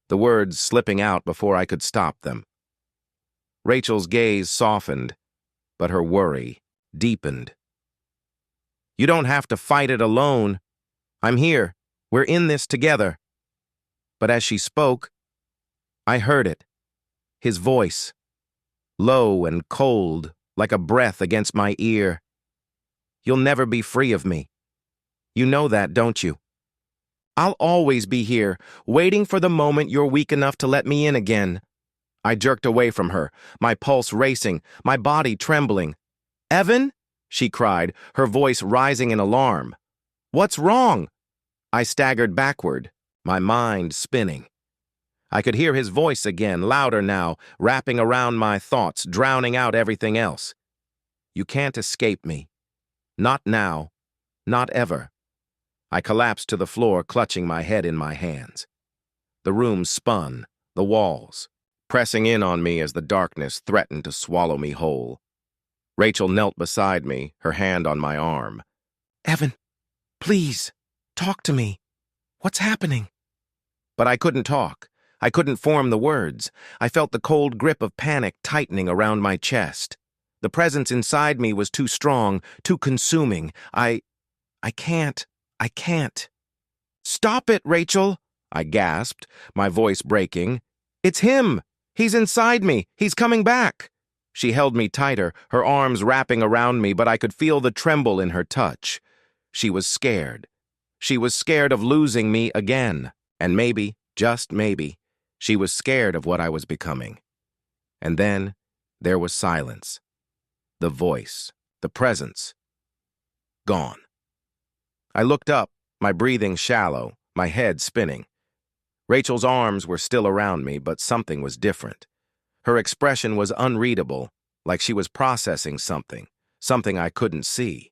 the words slipping out before I could stop them. Rachel's gaze softened, but her worry deepened. "You don't have to fight it alone. I'm here. We're in this together." But as she spoke, I heard it. His voice, low and cold, like a breath against my ear. "You'll never be free of me. You know that, don't you? I'll always be here, waiting for the moment you're weak enough to let me in again." I jerked away from her, my pulse racing, my body trembling. "Evan?" she cried, her voice rising in alarm. "What's wrong?" I staggered backward, my mind spinning. I could hear his voice again, louder now, wrapping around my thoughts, drowning out everything else. "You can't escape me. Not now. Not ever." I collapsed to the floor, clutching my head in my hands. The room spun, the walls, pressing in on me as the darkness threatened to swallow me whole. Rachel knelt beside me, her hand on my arm. "Evan, please, talk to me. What's happening?" But I couldn't talk. I couldn't form the words. I felt the cold grip of panic tightening around my chest. The presence inside me was too strong, too consuming. I can't. "Stop it, Rachel," I gasped, my voice breaking. "It's him. He's inside me. He's coming back." She held me tighter, her arms wrapping around me, but I could feel the tremble in her touch. She was scared. She was scared of losing me again. And maybe, just maybe, she was scared of what I was becoming. And then there was silence. The voice, the presence, gone. I looked up, my breathing shallow, my head spinning. Rachel's arms were still around me, but something was different. Her expression was unreadable, like she was processing something I couldn't see.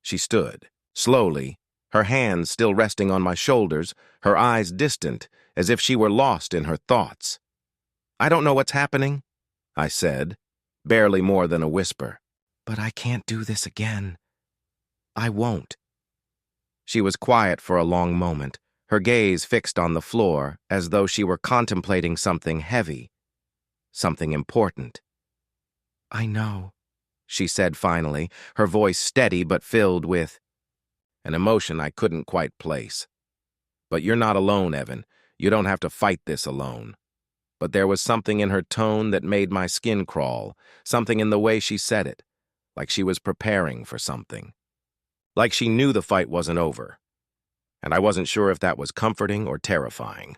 She stood, slowly, her hands still resting on my shoulders, her eyes distant, as if she were lost in her thoughts. "I don't know what's happening," I said, barely more than a whisper. "But I can't do this again. I won't." She was quiet for a long moment, her gaze fixed on the floor, as though she were contemplating something heavy, something important. "I know," she said finally, her voice steady but filled with an emotion I couldn't quite place. "But you're not alone, Evan. You don't have to fight this alone." But there was something in her tone that made my skin crawl, something in the way she said it, like she was preparing for something. Like she knew the fight wasn't over. And I wasn't sure if that was comforting or terrifying.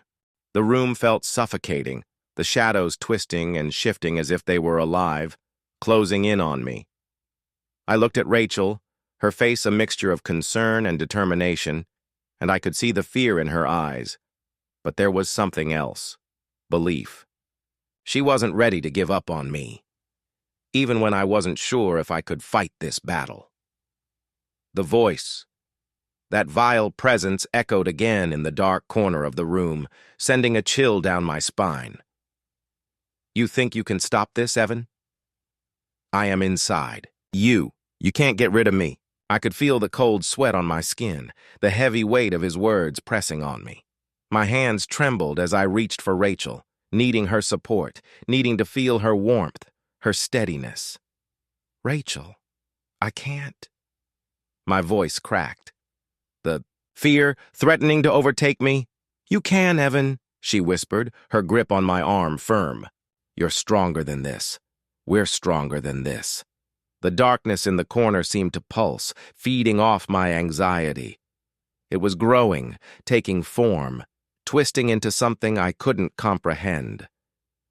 The room felt suffocating, the shadows twisting and shifting as if they were alive, closing in on me. I looked at Rachel, her face a mixture of concern and determination, and I could see the fear in her eyes. But there was something else. Belief. She wasn't ready to give up on me, even when I wasn't sure if I could fight this battle. The voice, that vile presence, echoed again in the dark corner of the room, sending a chill down my spine. "You think you can stop this, Evan? I am inside. You can't get rid of me." I could feel the cold sweat on my skin, the heavy weight of his words pressing on me. My hands trembled as I reached for Rachel, needing her support, needing to feel her warmth, her steadiness. "Rachel, I can't." My voice cracked. The fear threatening to overtake me. "You can, Evan," she whispered, her grip on my arm firm. "You're stronger than this. We're stronger than this." The darkness in the corner seemed to pulse, feeding off my anxiety. It was growing, taking form, twisting into something I couldn't comprehend.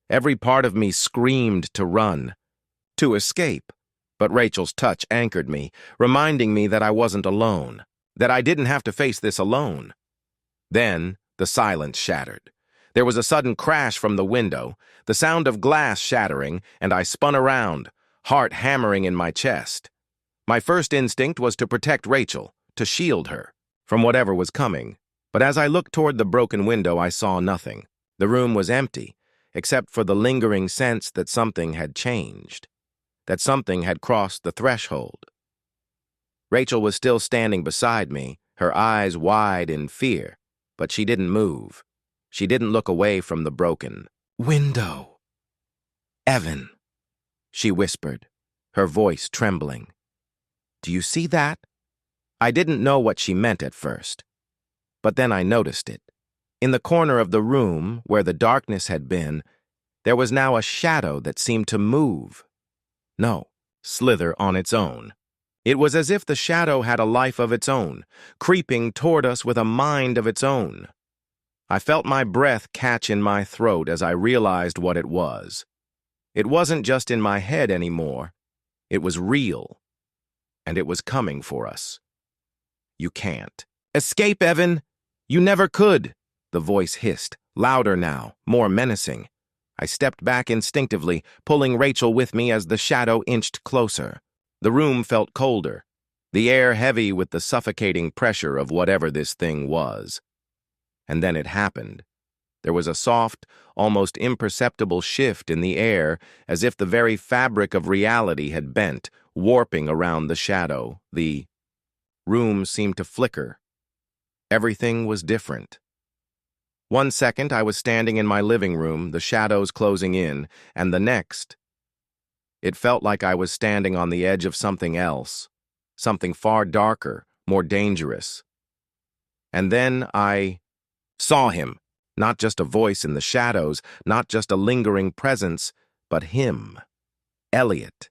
Every part of me screamed to run, to escape, but Rachel's touch anchored me, reminding me that I wasn't alone. that I didn't have to face this alone. Then the silence shattered. There was a sudden crash from the window, the sound of glass shattering, and I spun around, heart hammering in my chest. My first instinct was to protect Rachel, to shield her from whatever was coming. But as I looked toward the broken window, I saw nothing. The room was empty, except for the lingering sense that something had changed, that something had crossed the threshold. Rachel was still standing beside me, her eyes wide in fear, but she didn't move. She didn't look away from the broken window. "Evan," she whispered, her voice trembling. "Do you see that?" I didn't know what she meant at first, but then I noticed it. In the corner of the room, where the darkness had been, there was now a shadow that seemed to move. No, slither on its own. It was as if the shadow had a life of its own, creeping toward us with a mind of its own. I felt my breath catch in my throat as I realized what it was. It wasn't just in my head anymore. It was real, and it was coming for us. "You can't. Escape, Evan! You never could!" The voice hissed, louder now, more menacing. I stepped back instinctively, pulling Rachel with me as the shadow inched closer. The room felt colder, the air heavy with the suffocating pressure of whatever this thing was. And then it happened. There was a soft, almost imperceptible shift in the air, as if the very fabric of reality had bent, warping around the shadow. The room seemed to flicker. Everything was different. One second I was standing in my living room, the shadows closing in, and the next, it felt like I was standing on the edge of something else, something far darker, more dangerous. And then I saw him, not just a voice in the shadows, not just a lingering presence, but him, Elliot.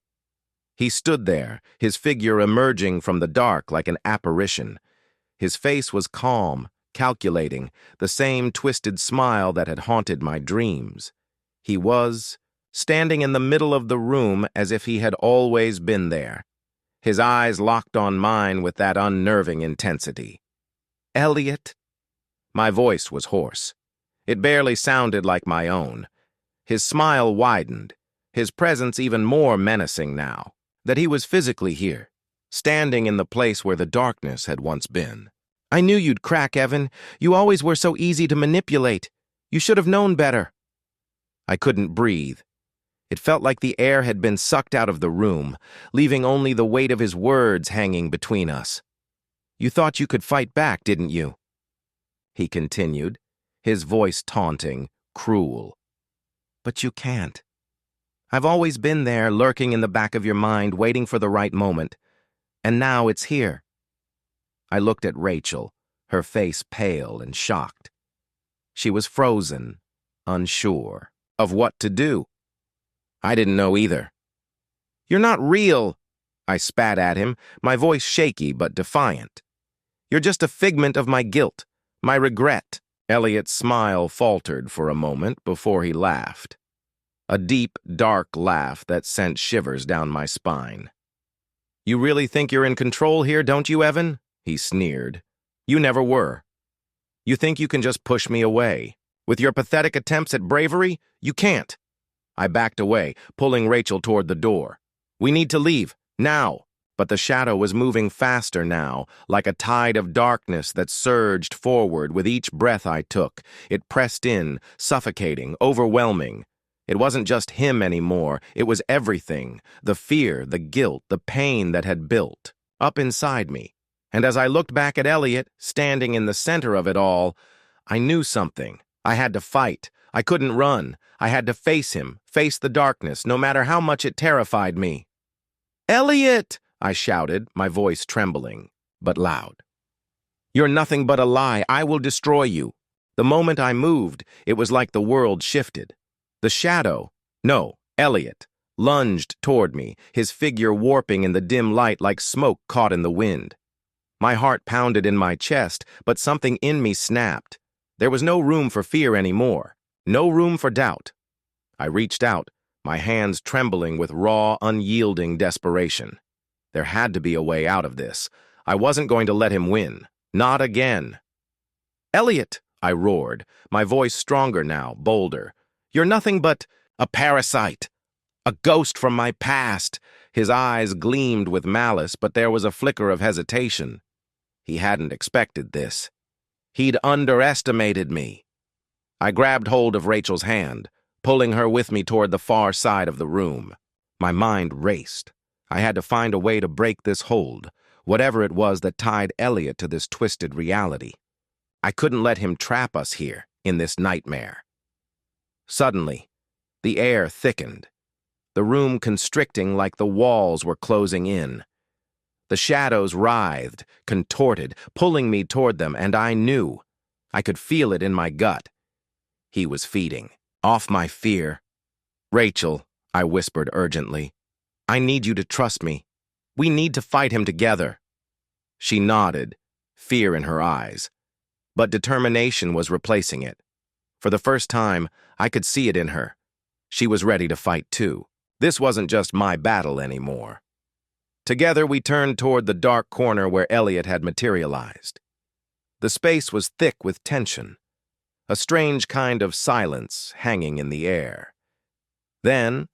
He stood there, his figure emerging from the dark like an apparition. His face was calm, calculating, the same twisted smile that had haunted my dreams. He was standing in the middle of the room as if he had always been there, his eyes locked on mine with that unnerving intensity. "Elliot?" My voice was hoarse. It barely sounded like my own. His smile widened, his presence even more menacing now, that he was physically here, standing in the place where the darkness had once been. "I knew you'd crack, Evan. You always were so easy to manipulate. You should have known better." I couldn't breathe. It felt like the air had been sucked out of the room, leaving only the weight of his words hanging between us. "You thought you could fight back, didn't you?" he continued, his voice taunting, cruel. "But you can't. I've always been there, lurking in the back of your mind, waiting for the right moment. And now it's here." I looked at Rachel, her face pale and shocked. She was frozen, unsure of what to do. I didn't know either. "You're not real," I spat at him, my voice shaky but defiant. "You're just a figment of my guilt, my regret." Elliot's smile faltered for a moment before he laughed. A deep, dark laugh that sent shivers down my spine. "You really think you're in control here, don't you, Evan?" he sneered. "You never were. You think you can just push me away. With your pathetic attempts at bravery, you can't." I backed away, pulling Rachel toward the door. "We need to leave, now." But the shadow was moving faster now, like a tide of darkness that surged forward with each breath I took. It pressed in, suffocating, overwhelming. It wasn't just him anymore, it was everything, the fear, the guilt, the pain that had built up inside me. And as I looked back at Elliot, standing in the center of it all, I knew something. I had to fight. I couldn't run. I had to face him, face the darkness, no matter how much it terrified me. "Elliot!" I shouted, my voice trembling, but loud. "You're nothing but a lie. I will destroy you." The moment I moved, it was like the world shifted. The shadow, no, Elliot, lunged toward me, his figure warping in the dim light like smoke caught in the wind. My heart pounded in my chest, but something in me snapped. There was no room for fear anymore, no room for doubt. I reached out, my hands trembling with raw, unyielding desperation. There had to be a way out of this. I wasn't going to let him win. Not again. "Elliot!" I roared, my voice stronger now, bolder. "You're nothing but a parasite. A ghost from my past." His eyes gleamed with malice, but there was a flicker of hesitation. He hadn't expected this. He'd underestimated me. I grabbed hold of Rachel's hand, pulling her with me toward the far side of the room. My mind raced. I had to find a way to break this hold, whatever it was that tied Elliot to this twisted reality. I couldn't let him trap us here, in this nightmare. Suddenly, the air thickened, the room constricting like the walls were closing in. The shadows writhed, contorted, pulling me toward them, and I knew. I could feel it in my gut. He was feeding off my fear. "Rachel," I whispered urgently, "I need you to trust me. We need to fight him together." She nodded, fear in her eyes, but determination was replacing it. For the first time, I could see it in her. She was ready to fight too. This wasn't just my battle anymore. Together, we turned toward the dark corner where Elliot had materialized. The space was thick with tension, a strange kind of silence hanging in the air. Then,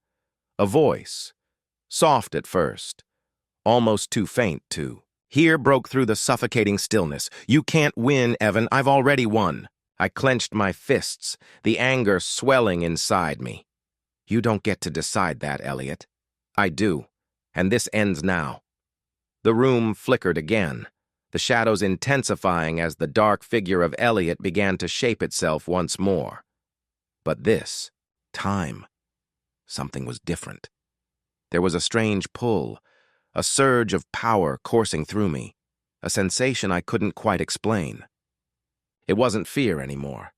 a voice, soft at first, almost too faint to hear, broke through the suffocating stillness. "You can't win, Evan. I've already won." I clenched my fists, the anger swelling inside me. "You don't get to decide that, Elliot." "I do, and this ends now." The room flickered again, the shadows intensifying as the dark figure of Elliot began to shape itself once more. But this time, something was different. There was a strange pull, a surge of power coursing through me, a sensation I couldn't quite explain. It wasn't fear anymore.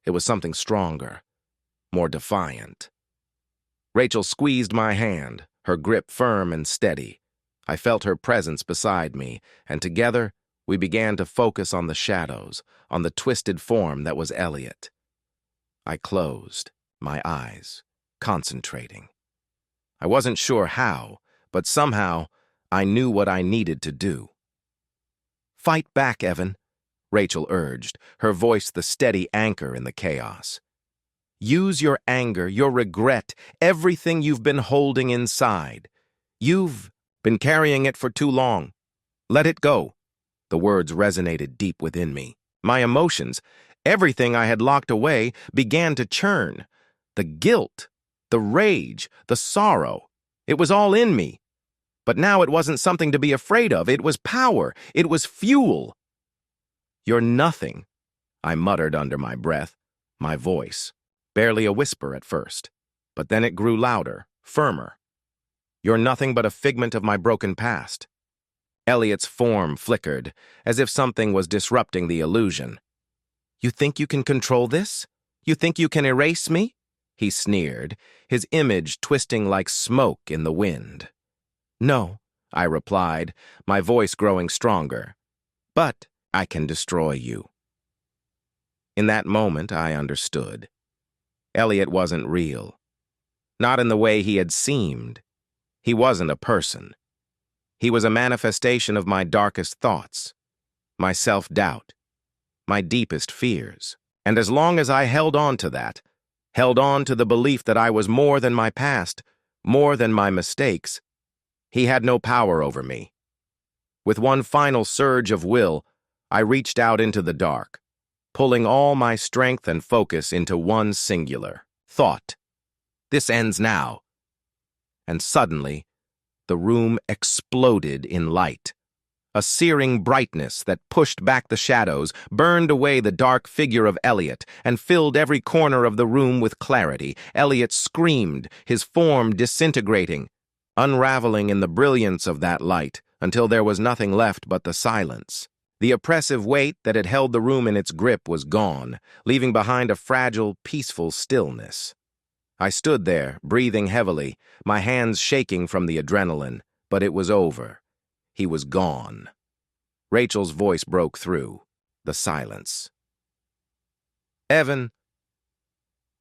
It was something stronger, more defiant. Rachel squeezed my hand, her grip firm and steady. I felt her presence beside me, and together we began to focus on the shadows, on the twisted form that was Elliot. I closed my eyes, concentrating. I wasn't sure how, but somehow I knew what I needed to do. "Fight back, Evan," Rachel urged, her voice the steady anchor in the chaos. "Use your anger, your regret, everything you've been holding inside. You've been carrying it for too long. Let it go." The words resonated deep within me. My emotions, everything I had locked away, began to churn. The guilt, the rage, the sorrow. It was all in me. But now it wasn't something to be afraid of. It was power. It was fuel. "You're nothing," I muttered under my breath, my voice, barely a whisper at first. But then it grew louder, firmer. "You're nothing but a figment of my broken past." Elliot's form flickered, as if something was disrupting the illusion. "You think you can control this? You think you can erase me?" He sneered, his image twisting like smoke in the wind. "No," I replied, my voice growing stronger. "But I can destroy you." In that moment, I understood. Elliot wasn't real. Not in the way he had seemed. He wasn't a person. He was a manifestation of my darkest thoughts, my self-doubt, my deepest fears. And as long as I held on to that, held on to the belief that I was more than my past, more than my mistakes, he had no power over me. With one final surge of will, I reached out into the dark, pulling all my strength and focus into one singular thought. "This ends now." And suddenly, the room exploded in light. A searing brightness that pushed back the shadows, burned away the dark figure of Elliot, and filled every corner of the room with clarity. Elliot screamed, his form disintegrating, unraveling in the brilliance of that light, until there was nothing left but the silence. The oppressive weight that had held the room in its grip was gone, leaving behind a fragile, peaceful stillness. I stood there, breathing heavily, my hands shaking from the adrenaline, but it was over. He was gone. Rachel's voice broke through the silence. "Evan."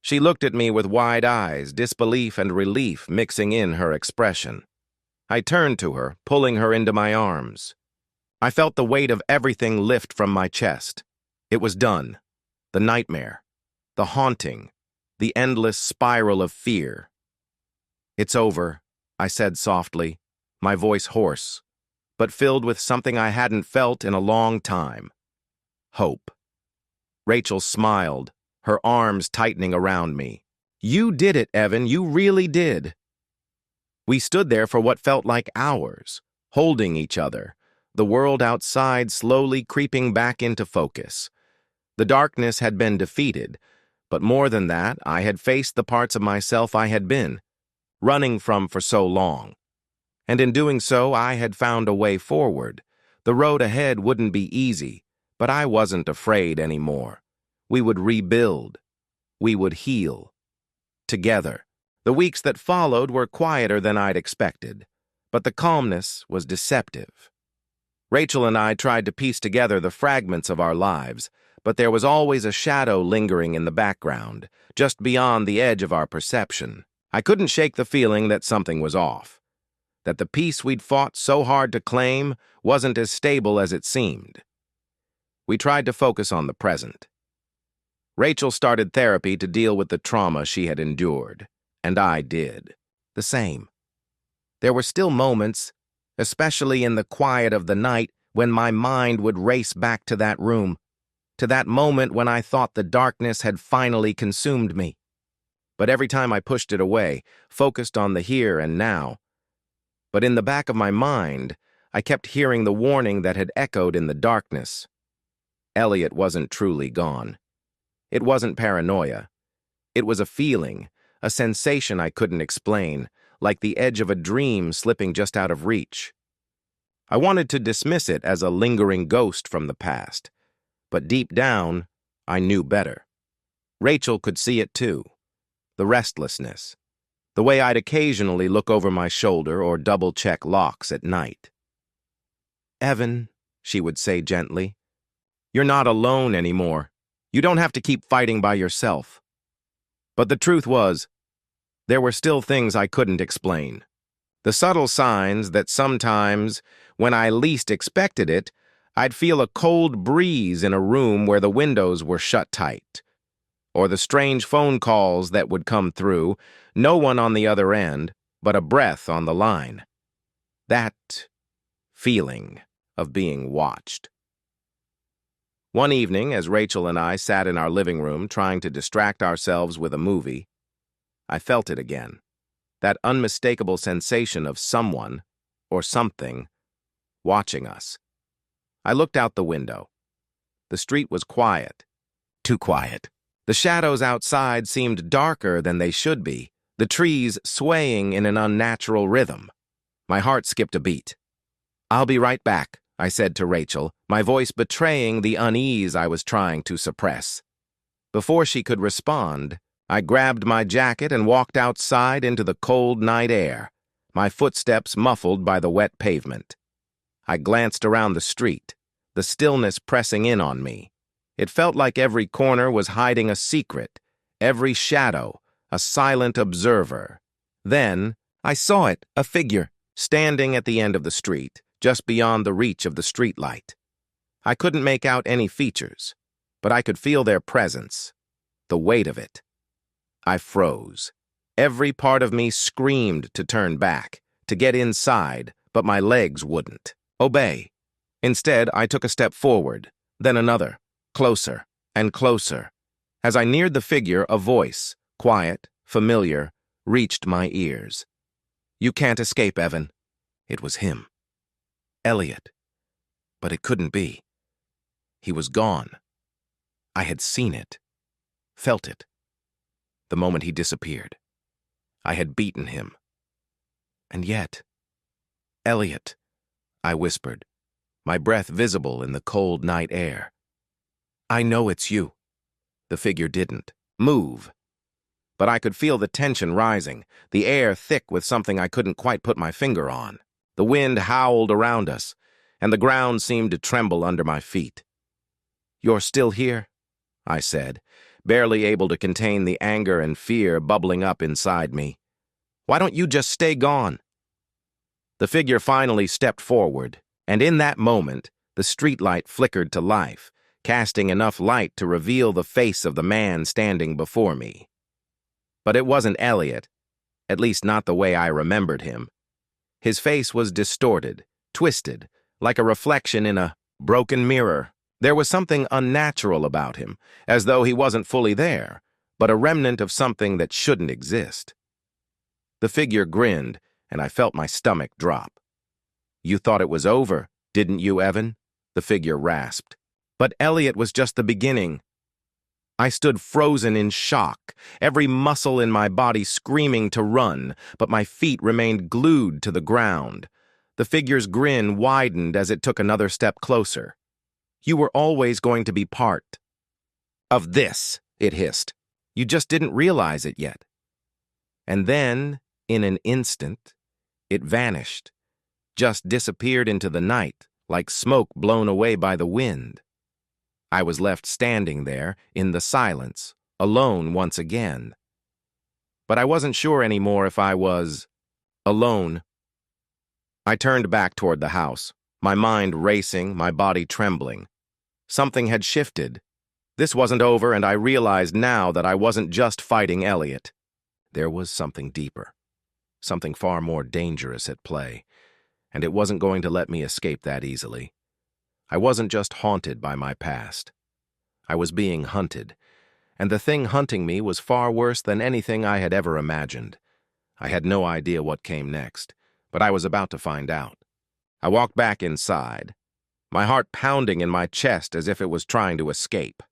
She looked at me with wide eyes, disbelief and relief mixing in her expression. I turned to her, pulling her into my arms. I felt the weight of everything lift from my chest. It was done. The nightmare, the haunting, the endless spiral of fear. "It's over," I said softly, my voice hoarse, but filled with something I hadn't felt in a long time. Hope. Rachel smiled, her arms tightening around me. "You did it, Evan, you really did." We stood there for what felt like hours, holding each other, the world outside slowly creeping back into focus. The darkness had been defeated, but more than that, I had faced the parts of myself I had been running from for so long. And in doing so, I had found a way forward. The road ahead wouldn't be easy, but I wasn't afraid anymore. We would rebuild. We would heal. Together. The weeks that followed were quieter than I'd expected, but the calmness was deceptive. Rachel and I tried to piece together the fragments of our lives, but there was always a shadow lingering in the background, just beyond the edge of our perception. I couldn't shake the feeling that something was off, that the peace we'd fought so hard to claim wasn't as stable as it seemed. We tried to focus on the present. Rachel started therapy to deal with the trauma she had endured, and I did the same. There were still moments, especially in the quiet of the night, when my mind would race back to that room, to that moment when I thought the darkness had finally consumed me. But every time I pushed it away, focused on the here and now. But in the back of my mind, I kept hearing the warning that had echoed in the darkness. Elliot wasn't truly gone. It wasn't paranoia. It was a feeling, a sensation I couldn't explain, like the edge of a dream slipping just out of reach. I wanted to dismiss it as a lingering ghost from the past, but deep down, I knew better. Rachel could see it too. The restlessness, the way I'd occasionally look over my shoulder or double-check locks at night. "Evan," she would say gently, "you're not alone anymore. You don't have to keep fighting by yourself." But the truth was, there were still things I couldn't explain. The subtle signs that sometimes, when I least expected it, I'd feel a cold breeze in a room where the windows were shut tight, or the strange phone calls that would come through, no one on the other end, but a breath on the line. That feeling of being watched. One evening, as Rachel and I sat in our living room trying to distract ourselves with a movie, I felt it again, that unmistakable sensation of someone, or something, watching us. I looked out the window. The street was quiet, too quiet. The shadows outside seemed darker than they should be, the trees swaying in an unnatural rhythm. My heart skipped a beat. "I'll be right back," I said to Rachel, my voice betraying the unease I was trying to suppress. Before she could respond, I grabbed my jacket and walked outside into the cold night air, my footsteps muffled by the wet pavement. I glanced around the street, the stillness pressing in on me. It felt like every corner was hiding a secret, every shadow, a silent observer. Then, I saw it, a figure, standing at the end of the street, just beyond the reach of the streetlight. I couldn't make out any features, but I could feel their presence, the weight of it. I froze. Every part of me screamed to turn back, to get inside, but my legs wouldn't obey. Instead, I took a step forward, then another, closer and closer. As I neared the figure, a voice, quiet, familiar, reached my ears. "You can't escape, Evan." It was him. Elliot. But it couldn't be. He was gone. I had seen it, felt it. The moment he disappeared, I had beaten him. And yet, "Elliot," I whispered, my breath visible in the cold night air. "I know it's you." The figure didn't move, but I could feel the tension rising, the air thick with something I couldn't quite put my finger on. The wind howled around us, and the ground seemed to tremble under my feet. "You're still here?" I said, barely able to contain the anger and fear bubbling up inside me. "Why don't you just stay gone?" The figure finally stepped forward, And in that moment, the streetlight flickered to life, casting enough light to reveal the face of the man standing before me. But it wasn't Elliot, at least not the way I remembered him. His face was distorted, twisted, like a reflection in a broken mirror. There was something unnatural about him, as though he wasn't fully there, but a remnant of something that shouldn't exist. The figure grinned, and I felt my stomach drop. "You thought it was over, didn't you, Evan?" the figure rasped. But Elliot was just the beginning. I stood frozen in shock, every muscle in my body screaming to run, but my feet remained glued to the ground. The figure's grin widened as it took another step closer. "You were always going to be part of this," it hissed. "You just didn't realize it yet." And then, in an instant, it vanished, just disappeared into the night, like smoke blown away by the wind. I was left standing there, in the silence, alone once again. But I wasn't sure anymore if I was alone. I turned back toward the house, my mind racing, my body trembling. Something had shifted. This wasn't over, and I realized now that I wasn't just fighting Elliot. There was something deeper, something far more dangerous at play, and it wasn't going to let me escape that easily. I wasn't just haunted by my past. I was being hunted, and the thing hunting me was far worse than anything I had ever imagined. I had no idea what came next, but I was about to find out. I walked back inside, my heart pounding in my chest as if it was trying to escape.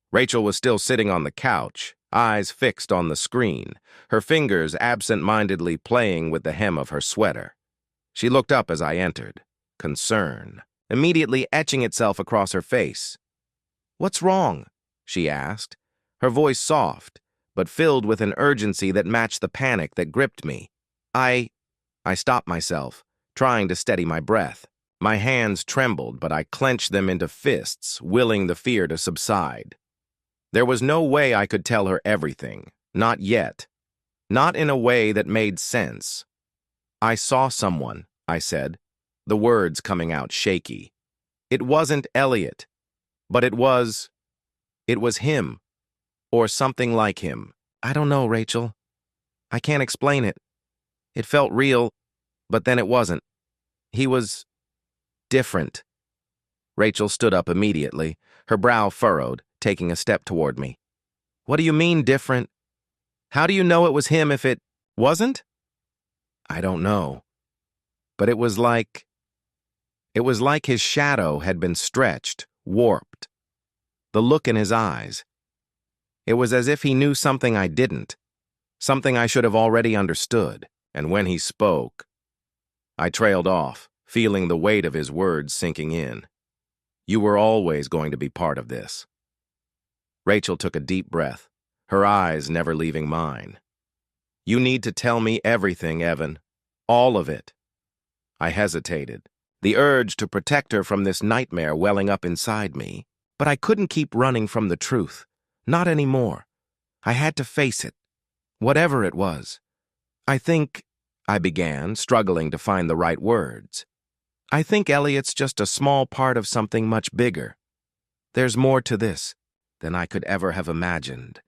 Rachel was still sitting on the couch, eyes fixed on the screen, her fingers absent-mindedly playing with the hem of her sweater. She looked up as I entered, concern immediately etching itself across her face. "What's wrong?" she asked, her voice soft, but filled with an urgency that matched the panic that gripped me. I stopped myself, trying to steady my breath. My hands trembled, but I clenched them into fists, willing the fear to subside. There was no way I could tell her everything, not yet. Not in a way that made sense. "I saw someone," I said, the words coming out shaky. It wasn't Elliot, but it was him, or something like him. I don't know, Rachel. I can't explain it. It felt real, but then it wasn't. He was different. Rachel stood up immediately, her brow furrowed, taking a step toward me. "What do you mean, different? How do you know it was him if it wasn't?" "I don't know. But it was like his shadow had been stretched, warped. The look in his eyes. It was as if he knew something I didn't, something I should have already understood, and when he spoke, I trailed off, feeling the weight of his words sinking in. "You were always going to be part of this." Rachel took a deep breath, her eyes never leaving mine. "You need to tell me everything, Evan. All of it." I hesitated, the urge to protect her from this nightmare welling up inside me. But I couldn't keep running from the truth. Not anymore. I had to face it, whatever it was. I began, struggling to find the right words. "I think Elliot's just a small part of something much bigger. There's more to this than I could ever have imagined.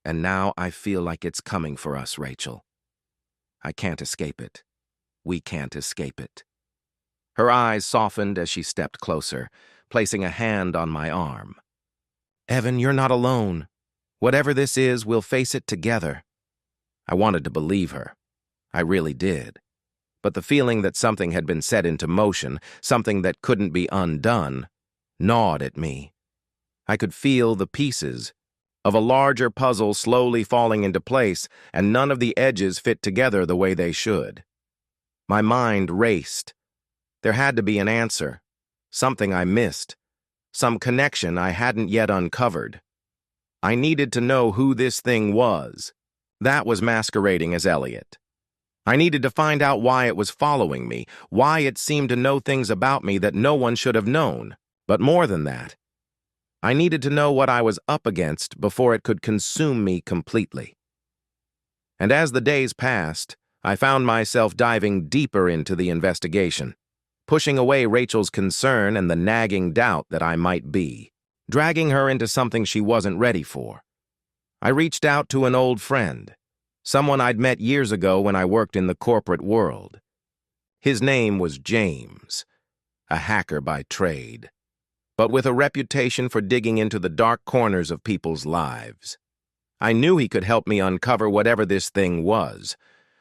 And now I feel like it's coming for us, Rachel. I can't escape it. We can't escape it." Her eyes softened as she stepped closer, placing a hand on my arm. "Evan, you're not alone. Whatever this is, we'll face it together." I wanted to believe her. I really did. But the feeling that something had been set into motion, something that couldn't be undone, gnawed at me. I could feel the pieces of a larger puzzle slowly falling into place, and none of the edges fit together the way they should. My mind raced. There had to be an answer, something I missed, some connection I hadn't yet uncovered. I needed to know who this thing was. That was masquerading as Elliot. I needed to find out why it was following me, why it seemed to know things about me that no one should have known. But more than that, I needed to know what I was up against before it could consume me completely. And as the days passed, I found myself diving deeper into the investigation. pushing away Rachel's concern and the nagging doubt that I might be, dragging her into something she wasn't ready for. I reached out to an old friend, someone I'd met years ago when I worked in the corporate world. His name was James, a hacker by trade, but with a reputation for digging into the dark corners of people's lives. I knew he could help me uncover whatever this thing was,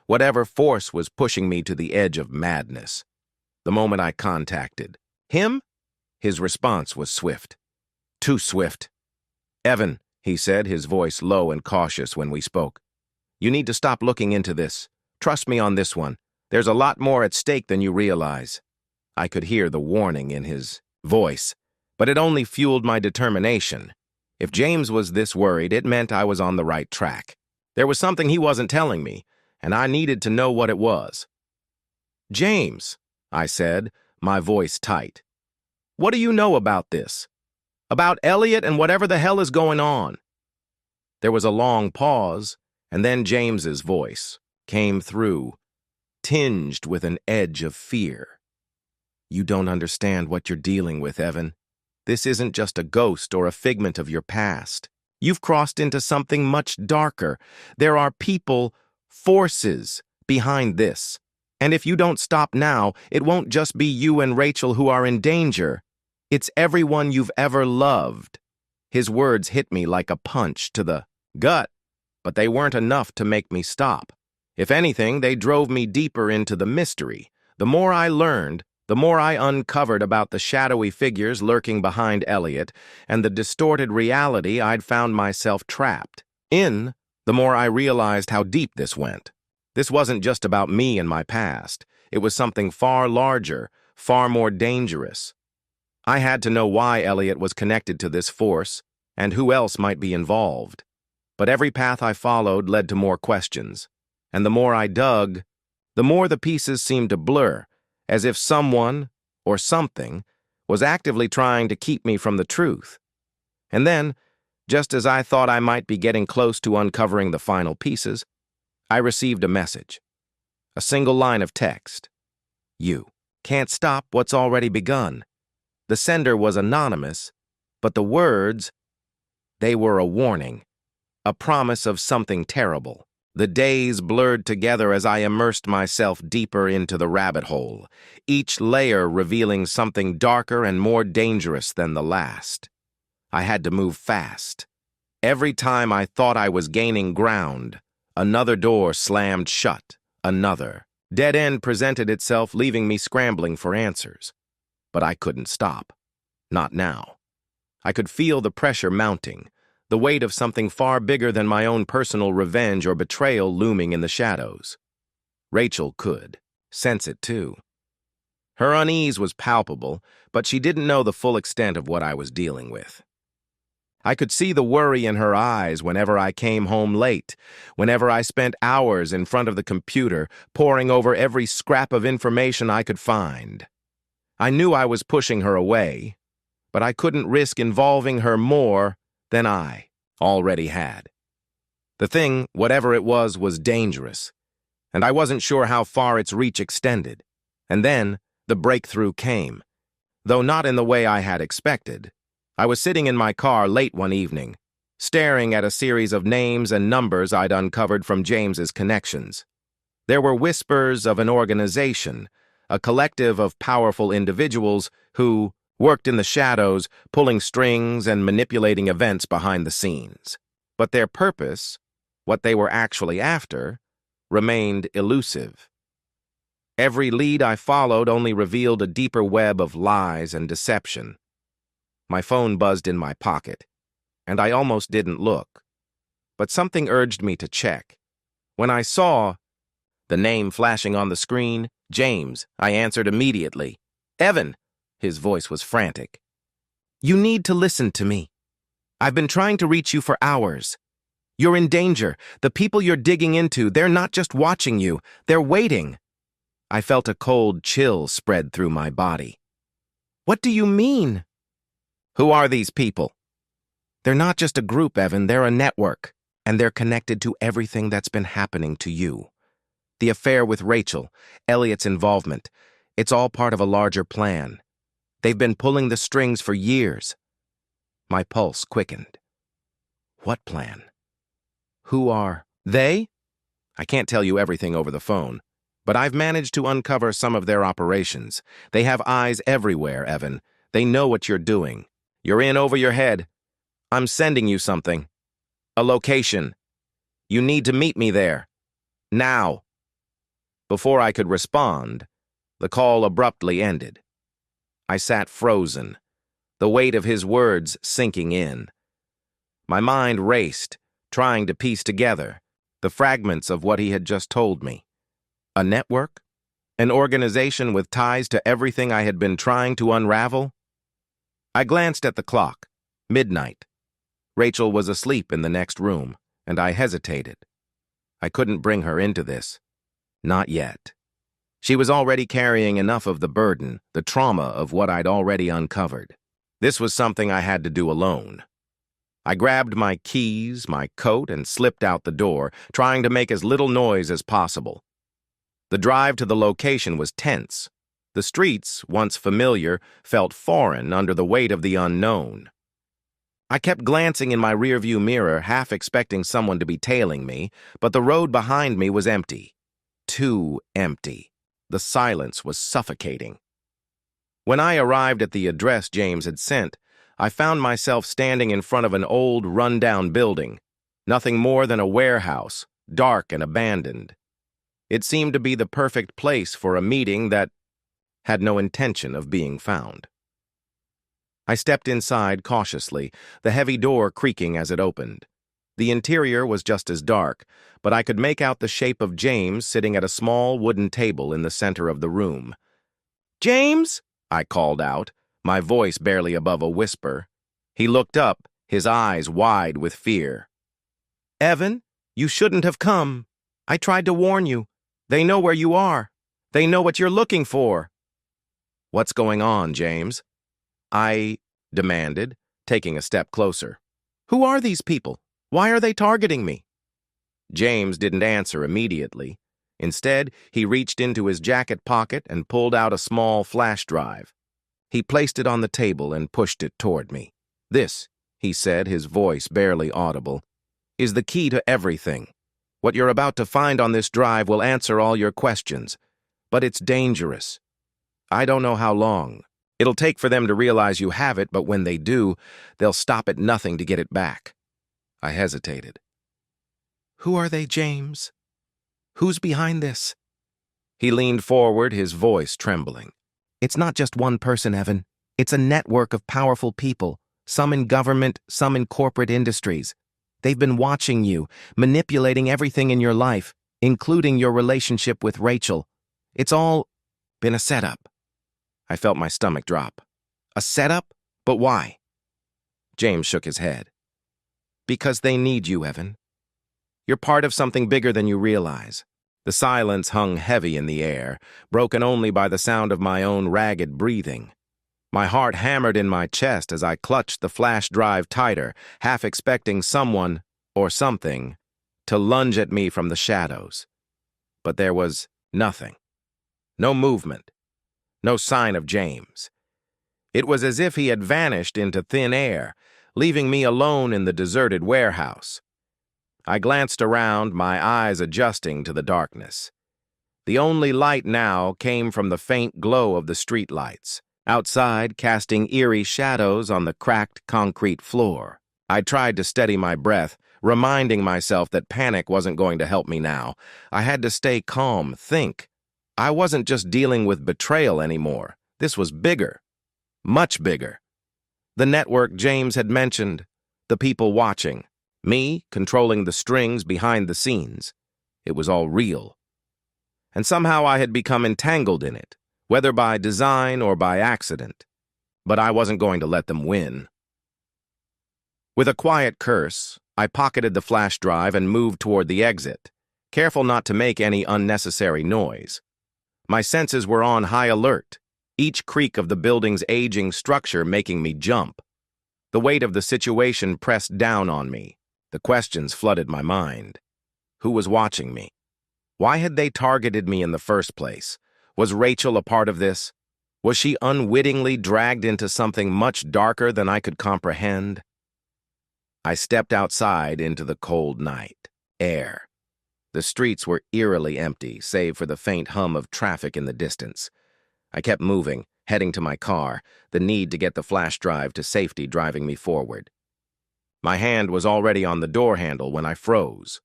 whatever force was pushing me to the edge of madness. The moment I contacted him, his response was swift. Too swift. "Evan," he said, his voice low and cautious when we spoke, "you need to stop looking into this. Trust me on this one. There's a lot more at stake than you realize." I could hear the warning in his voice, but it only fueled my determination. If James was this worried, it meant I was on the right track. There was something he wasn't telling me, and I needed to know what it was. "James," I said, my voice tight, "what do you know about this? About Elliot and whatever the hell is going on?" There was a long pause, and then James's voice came through, tinged with an edge of fear. "You don't understand what you're dealing with, Evan. This isn't just a ghost or a figment of your past. You've crossed into something much darker. There are people, forces, behind this. And if you don't stop now, it won't just be you and Rachel who are in danger. It's everyone you've ever loved." His words hit me like a punch to the gut, but they weren't enough to make me stop. If anything, they drove me deeper into the mystery. The more I learned, the more I uncovered about the shadowy figures lurking behind Elliot and the distorted reality I'd found myself trapped in, the more I realized how deep this went. This wasn't just about me and my past. It was something far larger, far more dangerous. I had to know why Elliot was connected to this force and who else might be involved. But every path I followed led to more questions, and the more I dug, the more the pieces seemed to blur, as if someone, or something, was actively trying to keep me from the truth. And then, just as I thought I might be getting close to uncovering the final pieces, I received a message. A single line of text. "You can't stop what's already begun." The sender was anonymous, but the words, they were a warning, a promise of something terrible. The days blurred together as I immersed myself deeper into the rabbit hole, each layer revealing something darker and more dangerous than the last. I had to move fast. Every time I thought I was gaining ground, another door slammed shut, another. Dead end presented itself, leaving me scrambling for answers. But I couldn't stop. Not now. I could feel the pressure mounting, the weight of something far bigger than my own personal revenge or betrayal looming in the shadows. Rachel could sense it too. Her unease was palpable, but she didn't know the full extent of what I was dealing with. I could see the worry in her eyes whenever I came home late, whenever I spent hours in front of the computer, poring over every scrap of information I could find. I knew I was pushing her away, but I couldn't risk involving her more than I already had. The thing, whatever it was dangerous, and I wasn't sure how far its reach extended. And then the breakthrough came, though not in the way I had expected. I was sitting in my car late one evening, staring at a series of names and numbers I'd uncovered from James's connections. There were whispers of an organization, a collective of powerful individuals who worked in the shadows, pulling strings and manipulating events behind the scenes. But their purpose, what they were actually after, remained elusive. Every lead I followed only revealed a deeper web of lies and deception. My phone buzzed in my pocket, and I almost didn't look. But something urged me to check. When I saw the name flashing on the screen, James, I answered immediately. "Evan!" His voice was frantic. "You need to listen to me. I've been trying to reach you for hours. You're in danger. The people you're digging into, they're not just watching you, they're waiting." I felt a cold chill spread through my body. "What do you mean?" "Who are these people?" "They're not just a group, Evan, they're a network, and they're connected to everything that's been happening to you. The affair with Rachel, Elliot's involvement, It's all part of a larger plan. They've been pulling the strings for years. My pulse quickened. What plan? Who are they? I can't tell you everything over the phone, but I've managed to uncover some of their operations. They have eyes everywhere, Evan. They know what you're doing. You're in over your head. I'm sending you something. A location. You need to meet me there. Now. Before I could respond, the call abruptly ended. I sat frozen, the weight of his words sinking in. My mind raced, trying to piece together the fragments of what he had just told me. A network? An organization with ties to everything I had been trying to unravel? I glanced at the clock. Midnight. Rachel was asleep in the next room, and I hesitated. I couldn't bring her into this. Not yet. She was already carrying enough of the burden, the trauma of what I'd already uncovered. This was something I had to do alone. I grabbed my keys, my coat, and slipped out the door, trying to make as little noise as possible. The drive to the location was tense. The streets, once familiar, felt foreign under the weight of the unknown. I kept glancing in my rearview mirror, half expecting someone to be tailing me, but the road behind me was empty. Too empty. The silence was suffocating. When I arrived at the address James had sent, I found myself standing in front of an old, run-down building, nothing more than a warehouse, dark and abandoned. It seemed to be the perfect place for a meeting that had no intention of being found. I stepped inside cautiously, the heavy door creaking as it opened. The interior was just as dark, but I could make out the shape of James sitting at a small wooden table in the center of the room. "James!" I called out, my voice barely above a whisper. He looked up, his eyes wide with fear. "Evan, you shouldn't have come. I tried to warn you. They know where you are. They know what you're looking for." "What's going on, James?" I demanded, taking a step closer. "Who are these people? Why are they targeting me?" James didn't answer immediately. Instead, he reached into his jacket pocket and pulled out a small flash drive. He placed it on the table and pushed it toward me. "This," he said, his voice barely audible, "is the key to everything. What you're about to find on this drive will answer all your questions. But it's dangerous. I don't know how long. It'll take for them to realize you have it, but when they do, they'll stop at nothing to get it back." I hesitated. "Who are they, James? Who's behind this?" He leaned forward, his voice trembling. "It's not just one person, Evan. It's a network of powerful people, some in government, some in corporate industries. They've been watching you, manipulating everything in your life, including your relationship with Rachel. It's all been a setup." I felt my stomach drop. "A setup? But why?" James shook his head. "Because they need you, Evan. You're part of something bigger than you realize." The silence hung heavy in the air, broken only by the sound of my own ragged breathing. My heart hammered in my chest as I clutched the flash drive tighter, half expecting someone, or something, to lunge at me from the shadows. But there was nothing. No movement. No sign of James. It was as if he had vanished into thin air, leaving me alone in the deserted warehouse. I glanced around, my eyes adjusting to the darkness. The only light now came from the faint glow of the streetlights, outside casting eerie shadows on the cracked concrete floor. I tried to steady my breath, reminding myself that panic wasn't going to help me now. I had to stay calm, think. I wasn't just dealing with betrayal anymore. This was bigger. Much bigger. The network James had mentioned, the people watching, me controlling the strings behind the scenes. It was all real. And somehow I had become entangled in it, whether by design or by accident. But I wasn't going to let them win. With a quiet curse, I pocketed the flash drive and moved toward the exit, careful not to make any unnecessary noise. My senses were on high alert, each creak of the building's aging structure making me jump. The weight of the situation pressed down on me. The questions flooded my mind. Who was watching me? Why had they targeted me in the first place? Was Rachel a part of this? Was she unwittingly dragged into something much darker than I could comprehend? I stepped outside into the cold night air. The streets were eerily empty, save for the faint hum of traffic in the distance. I kept moving, heading to my car, the need to get the flash drive to safety driving me forward. My hand was already on the door handle when I froze.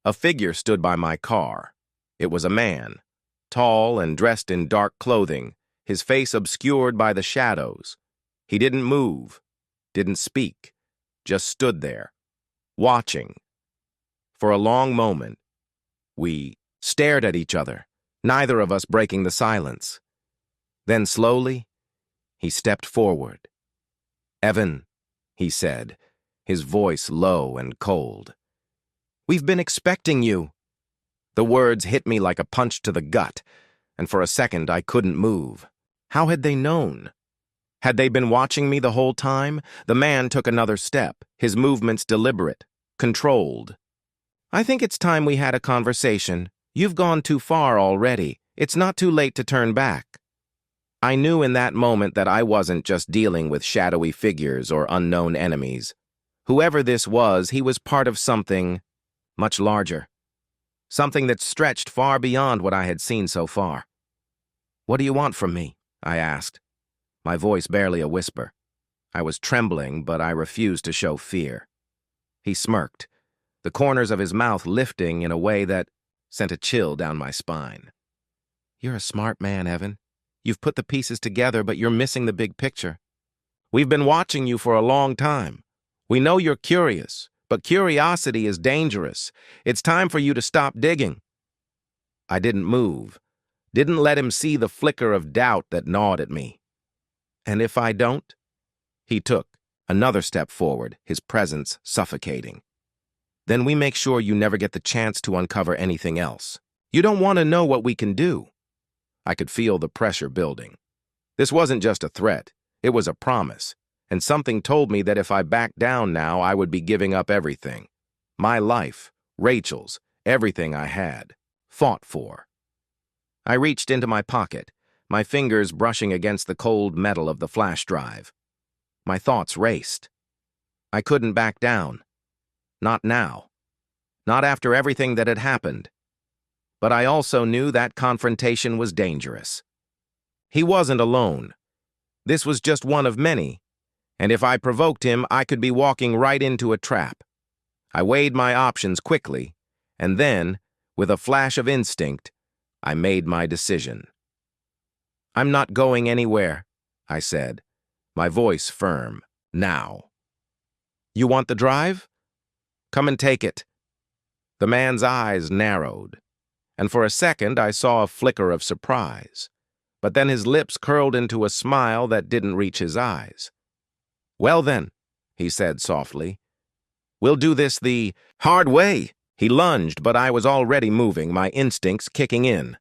A figure stood by my car. It was a man, tall and dressed in dark clothing, his face obscured by the shadows. He didn't move, didn't speak, just stood there, watching. For a long moment, we stared at each other, neither of us breaking the silence. Then slowly, he stepped forward. "Evan," he said, his voice low and cold. "We've been expecting you." The words hit me like a punch to the gut, and for a second I couldn't move. How had they known? Had they been watching me the whole time? The man took another step, his movements deliberate, controlled. "I think it's time we had a conversation. You've gone too far already. It's not too late to turn back." I knew in that moment that I wasn't just dealing with shadowy figures or unknown enemies. Whoever this was, he was part of something much larger. Something that stretched far beyond what I had seen so far. "What do you want from me?" I asked, my voice barely a whisper. I was trembling, but I refused to show fear. He smirked, the corners of his mouth lifting in a way that sent a chill down my spine. "You're a smart man, Evan. You've put the pieces together, but you're missing the big picture. We've been watching you for a long time. We know you're curious, but curiosity is dangerous. It's time for you to stop digging." I didn't move, didn't let him see the flicker of doubt that gnawed at me. "And if I don't?" He took another step forward, his presence suffocating. "Then we make sure you never get the chance to uncover anything else. You don't want to know what we can do." I could feel the pressure building. This wasn't just a threat, it was a promise, and something told me that if I backed down now, I would be giving up everything. My life, Rachel's, everything I had, fought for. I reached into my pocket, my fingers brushing against the cold metal of the flash drive. My thoughts raced. I couldn't back down. Not now. Not after everything that had happened. But I also knew that confrontation was dangerous. He wasn't alone. This was just one of many, and if I provoked him, I could be walking right into a trap. I weighed my options quickly, and then, with a flash of instinct, I made my decision. "I'm not going anywhere," I said, my voice firm. "Now." "You want the drive? Come and take it." The man's eyes narrowed, and for a second I saw a flicker of surprise, but then his lips curled into a smile that didn't reach his eyes. "Well then," he said softly, "we'll do this the hard way." He lunged, but I was already moving, my instincts kicking in.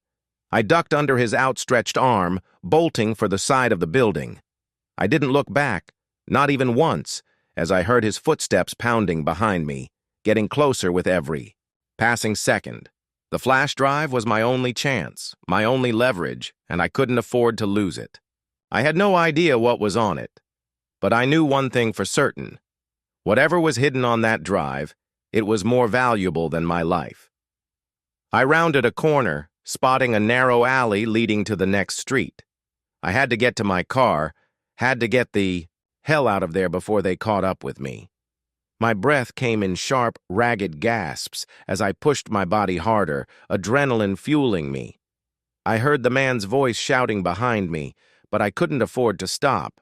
I ducked under his outstretched arm, bolting for the side of the building. I didn't look back, not even once, as I heard his footsteps pounding behind me, getting closer with every passing second. The flash drive was my only chance, my only leverage, and I couldn't afford to lose it. I had no idea what was on it, but I knew one thing for certain. Whatever was hidden on that drive, it was more valuable than my life. I rounded a corner, spotting a narrow alley leading to the next street. I had to get to my car, had to get the hell out of there before they caught up with me. My breath came in sharp, ragged gasps as I pushed my body harder, adrenaline fueling me. I heard the man's voice shouting behind me, but I couldn't afford to stop.